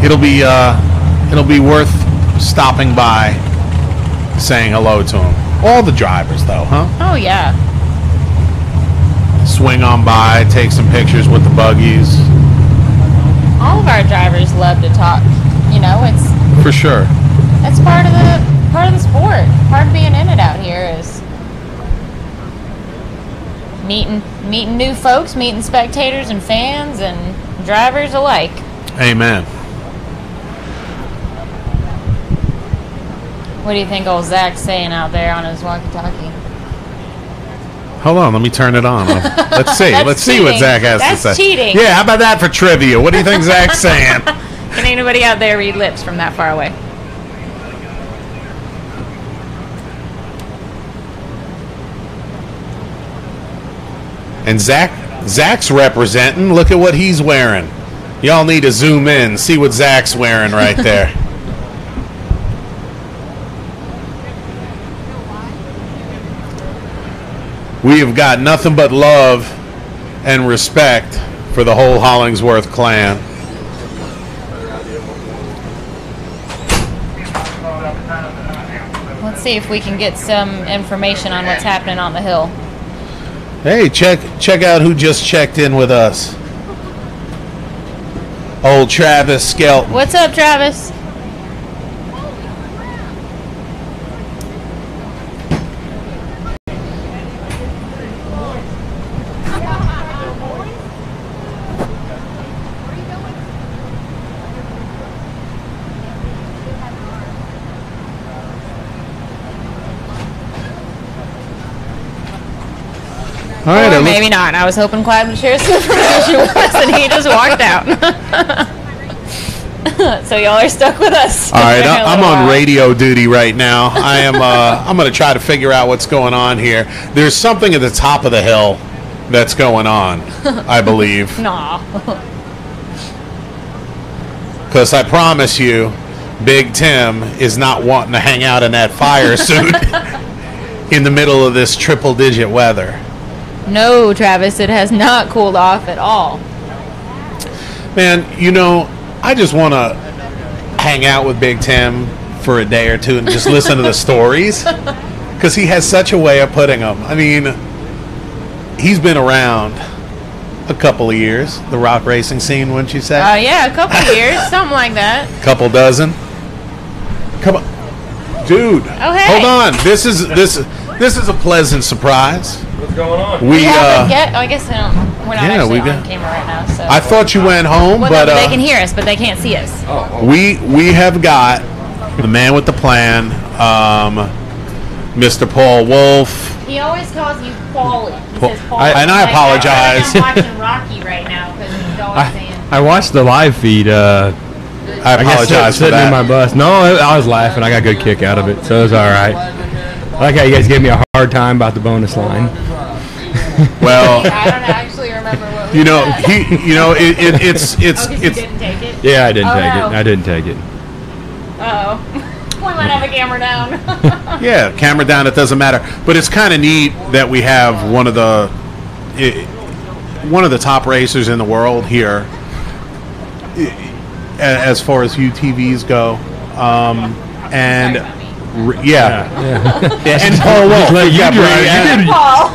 It'll be worth stopping by, saying hello to them. All the drivers, though, huh? Oh, yeah. Swing on by, take some pictures with the buggies. All of our drivers love to talk. You know, it's For sure. that's part of the sport. Part of being in it out here is meeting new folks, meeting spectators and fans and drivers alike. Amen. What do you think old Zach's saying out there on his walkie-talkie? Hold on, let me turn it on. Let's see. That's Let's see what cheating. Zach has That's to say. cheating. Yeah, how about that for trivia? What do you think Zach's saying? Can anybody out there read lips from that far away? And Zach's representing. Look at what he's wearing. Y'all need to zoom in, see what Zach's wearing right there. We have got nothing but love and respect for the whole Hollingsworth clan. Let's see if we can get some information on what's happening on the hill. Hey, check out who just checked in with us. Old Travis Skelton. What's up, Travis? All right, Or maybe not. I was hoping Clyde would share some information with us, and he just walked out. So y'all are stuck with us. All right, I'm on radio duty right now. I'm going to try to figure out what's going on here. There's something at the top of the hill that's going on, I believe. Nah. Because I promise you, Big Tim is not wanting to hang out in that fire suit in the middle of this triple-digit weather. No, Travis, it has not cooled off at all. Man, you know, I just want to hang out with Big Tim for a day or two and just listen to the stories, because he has such a way of putting them. I mean, he's been around a couple of years, the rock racing scene, wouldn't you say? Yeah, a couple of years, something like that. Couple dozen. Come on, dude. Oh, hey. Hold on. This is a pleasant surprise. What's going on? We I guess we're not actually on camera right now. So I thought you went home, well, but no, they can hear us, but they can't see us. we have got the man with the plan, Mr. Paul Wolf. He always calls you Paulie. He says Paulie. I apologize. I'm watching Rocky right now because he's always saying. I watched the live feed. I apologize for sitting that. in my bus. No, I was laughing. I got a good kick out of it, so it was all right. I like how you guys gave me a hard time about the bonus line. Well, I don't actually remember what. you it's you didn't take it. Yeah, I didn't take no. it. I didn't take it. Oh. We might have a camera down. Yeah, camera down. It doesn't matter. But it's kind of neat that we have one of the top racers in the world here, as far as UTVs go, and and Paul Wolf.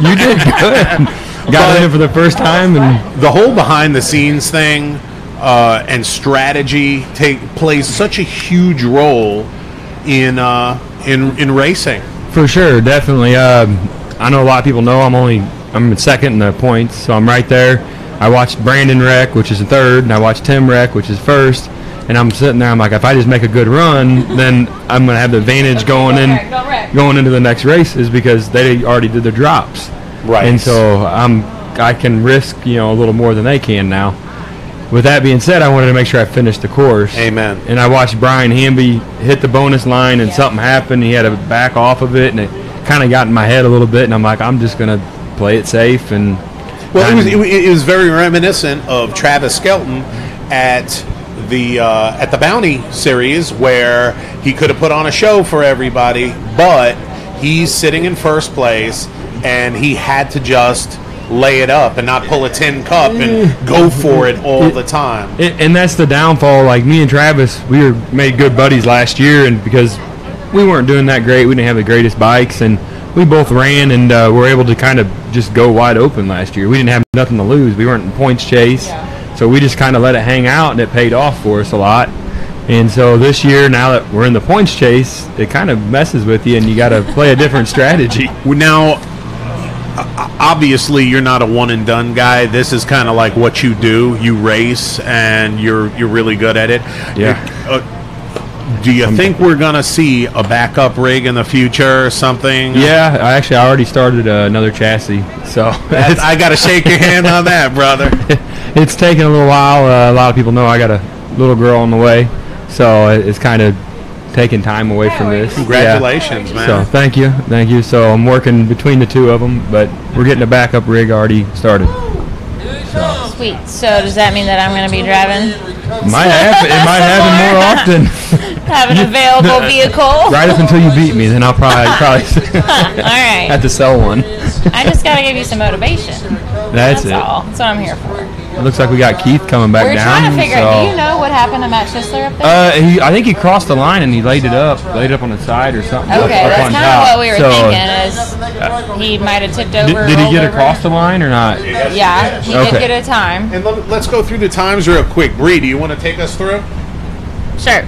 You did good. Got it in for the first time, and the whole behind the scenes thing and strategy plays such a huge role in racing. For sure, definitely. I know a lot of people know I'm in second in the points, so I'm right there. I watched Brandon wreck, which is third, and I watched Tim wreck, which is first. And I'm sitting there, I'm like, if I just make a good run, then I'm going to have the advantage going into the next races because they already did their drops. Right. And so I can risk, a little more than they can now. With that being said, I wanted to make sure I finished the course. Amen. And I watched Brian Hamby hit the bonus line, and something happened. He had to back off of it, and it kind of got in my head a little bit. And I'm like, I'm just going to play it safe. And it was very reminiscent of Travis Skelton at the Bounty Series, where he could have put on a show for everybody, but he's sitting in first place, and he had to just lay it up and not pull a tin cup and go for it all the time. And that's the downfall. Like me and Travis, we made good buddies last year, and because we weren't doing that great, we didn't have the greatest bikes, and we both ran and were able to kind of just go wide open last year. We didn't have nothing to lose. We weren't in points chase, so we just kind of let it hang out, and it paid off for us a lot. And so this year, now that we're in the points chase, it kind of messes with you, and you got to play a different strategy. Now, obviously, you're not a one-and-done guy. This is kind of like what you do. You race, and you're really good at it. Yeah. Do you think we're going to see a backup rig in the future or something? Yeah, I already started another chassis. So I got to shake your hand on that, brother. It's taken a little while. A lot of people know I got a little girl on the way, so it's kind of taking time away from this. Congratulations, man. So thank you. So I'm working between the two of them, but we're getting a backup rig already started. So. Sweet. So does that mean that I'm going to be driving? It might happen more often. Have an available vehicle. Right up until you beat me, then I'll probably all right. have to sell one. I just got to give you some motivation. That's it. All. That's what I'm here for. It looks like we got Keith coming back down. We're trying to figure out. Do you know what happened to Matt Schisler up there? I think he crossed the line and he laid it up on the side or something. Okay, that's kind of what we were thinking. Is he might have tipped over. Did he get across the line or not? Yeah, he did get a time. And let's go through the times real quick. Bree, do you want to take us through? Sure.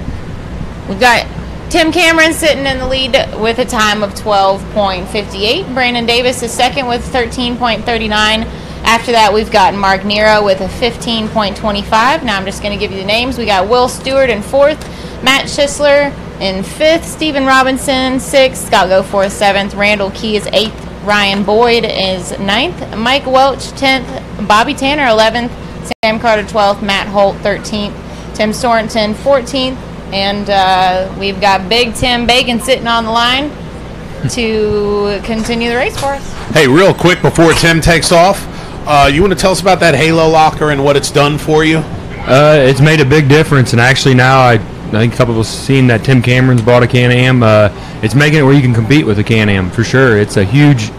We've got Tim Cameron sitting in the lead with a time of 12.58. Brandon Davis is second with 13.39. After that, we've got Mark Nero with a 15.25. Now I'm just going to give you the names. We got Will Stewart in fourth, Matt Schisler in fifth, Stephen Robinson sixth, Scott Goforth seventh, Randall Key is eighth, Ryan Boyd is ninth, Mike Welch 10th, Bobby Tanner 11th, Sam Carter 12th, Matt Holt 13th, Tim Sorensen 14th, and we've got Big Tim Bacon sitting on the line to continue the race for us. Hey, real quick before Tim takes off, you want to tell us about that Halo locker and what it's done for you? It's made a big difference, and actually now I think a couple of us seen that Tim Cameron's bought a Can-Am. It's making it where you can compete with a Can-Am for sure. It's a huge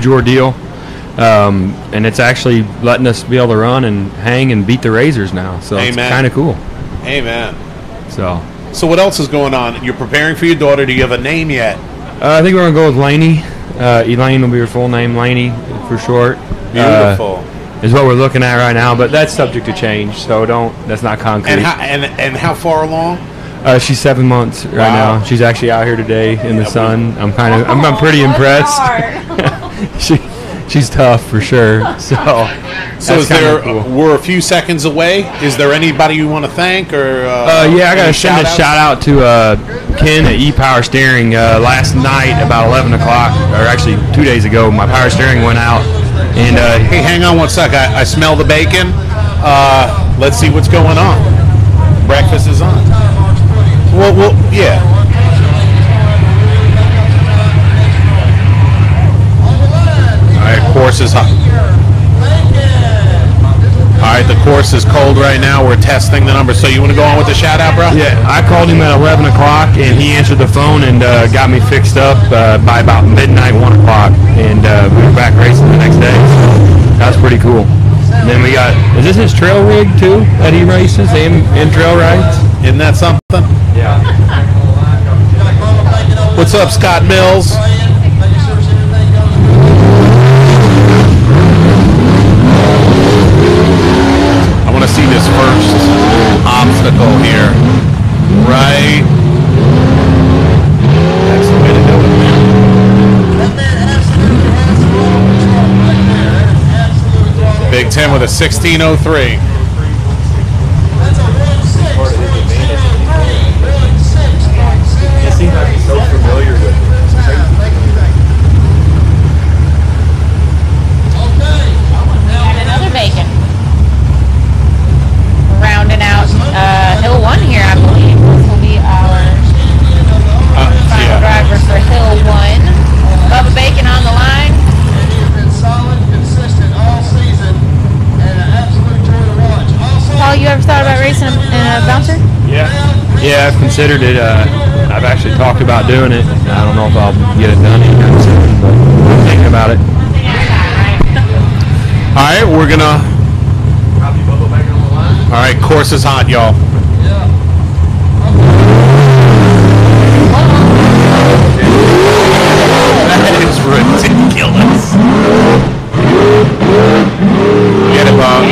ordeal, and it's actually letting us be able to run and hang and beat the Razors now. So It's kind of cool. Amen. So what else is going on? You're preparing for your daughter. Do you have a name yet? I think we're going to go with Lainey. Elaine will be her full name, Lainey for short. Beautiful. Is what we're looking at right now, but that's subject to change, so that's not concrete. And how far along? She's 7 months right now. She's actually out here today in the sun. I'm pretty impressed. She's tough for sure. So is there? Cool. We're a few seconds away. Is there anybody you want to thank or? Yeah, I got to send a shout out to Ken at E-Power Steering. Last night about 11 o'clock, or actually 2 days ago, my power steering went out. And hey, hang on one sec. I smell the bacon. Let's see what's going on. Breakfast is on. Well, yeah. All right, course is hot. All right, the course is cold right now. We're testing the number. So you want to go on with the shout out, bro? Yeah, I called him at 11 o'clock, and he answered the phone and got me fixed up by about midnight, 1 o'clock. And we were back racing the next day. So that was pretty cool. And then we got, is this his trail rig too that he races and trail rides? Isn't that something? Yeah. What's up, Scott Mills? I want to see this first obstacle here. Right. That's the way to do it, man. Big Tim with a 16:03. It seems like he's so familiar with it. And another bacon. Rounding out Hill 1 here, I believe. This will be our final driver for Hill 1. Bubba Bacon on the line. He's been solid, consistent all season, and an absolute joy to watch. Paul, you ever thought about racing in a bouncer? Yeah, I've considered it. I've actually talked about doing it. I don't know if I'll get it done anytime soon, but I'm thinking about it. All right, we're gonna. All right, course is hot, y'all. That is ridiculous. Get it, Bob.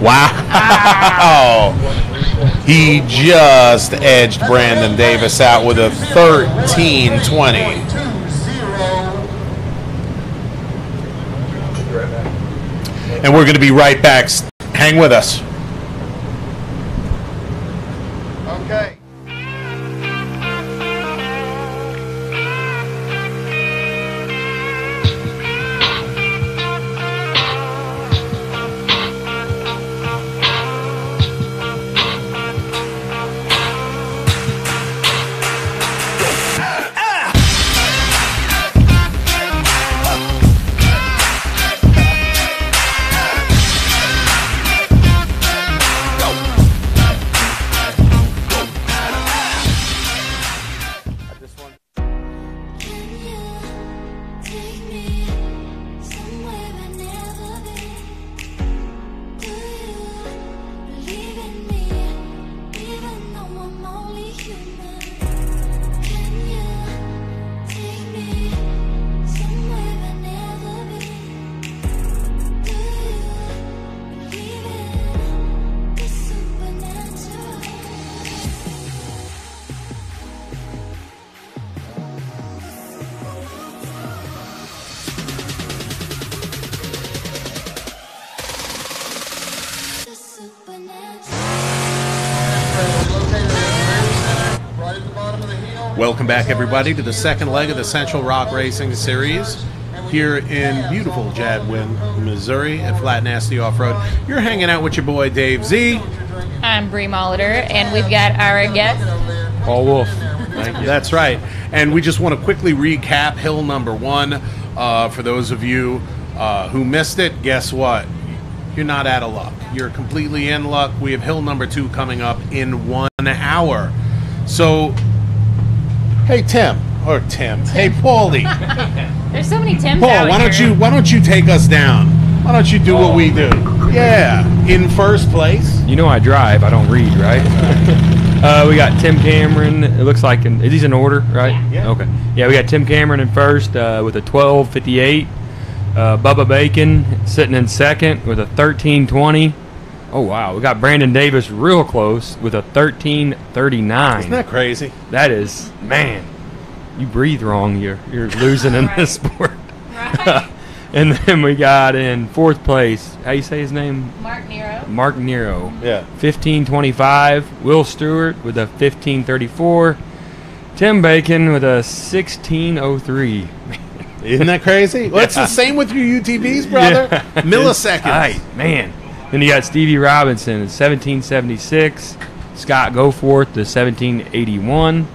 Wow. He just edged Brandon Davis out with a 13:20. And we're going to be right back. Hang with us. Okay. Welcome back, everybody, to the second leg of the Central Rock Racing Series here in beautiful Jadwin, Missouri at Flat Nasty Off-Road. You're hanging out with your boy, Dave Z. I'm Bree Molitor, and we've got our guest, Paul Wolf. Thank you. That's right. And we just want to quickly recap hill number 1. For those of you who missed it, guess what? You're not out of luck. You're completely in luck. We have hill number 2 coming up in 1 hour. So, hey, Tim. Hey, Paulie. There's so many Tims Paul, out why here. don't you take us down? Why don't you do what we do? Yeah, in first place. You know I drive. I don't read, right? We got Tim Cameron. It looks like is these in order, right? Yeah. Okay. Yeah, we got Tim Cameron in first with a 12:58. Bubba Bacon sitting in second with a 13:20. Oh wow, we got Brandon Davis real close with a 13:39. Isn't that crazy? That is, man. You breathe wrong, you're losing in this sport. Right. And then we got in fourth place. How you say his name? Mark Nero. Mark Nero. Yeah. 15:25. Will Stewart with a 15:34. Tim Bacon with a 16:03. Isn't that crazy? Well, it's the same with your UTVs, brother. Yeah. Milliseconds. Right, man. Then you got Stevie Robinson at 17:76. Scott Goforth to 17:81.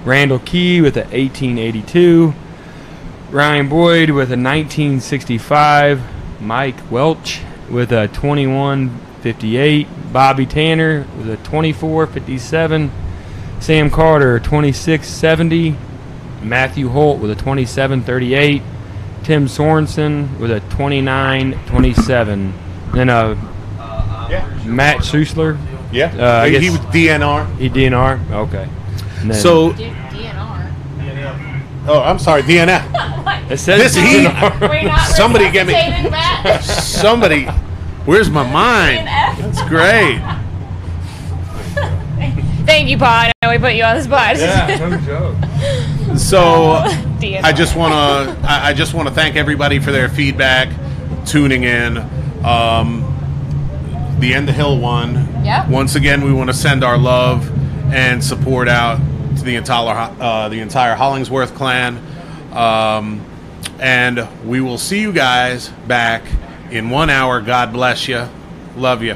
Randall Key with a 18:82. Ryan Boyd with a 19:65. Mike Welch with a 21:58. Bobby Tanner with a 24:57. Sam Carter 26:70. Matthew Holt with a 27:38. Tim Sorensen with a 29:27. Then Matt Susler. Yeah. I guess he was DNR. He DNR. Okay. And then- So. DNR. Oh, I'm sorry, DNF. it says This heat. We're not Somebody get me. resuscitating that. Somebody. Where's my mind? That's great. Thank you, Paul. I know we put you on the spot. no joke. So DNR. I just want to thank everybody for their feedback, tuning in. The End the Hill one. Yep. Once again, we want to send our love and support out to the entire Hollingsworth clan, and we will see you guys back in 1 hour. God bless you. Love you.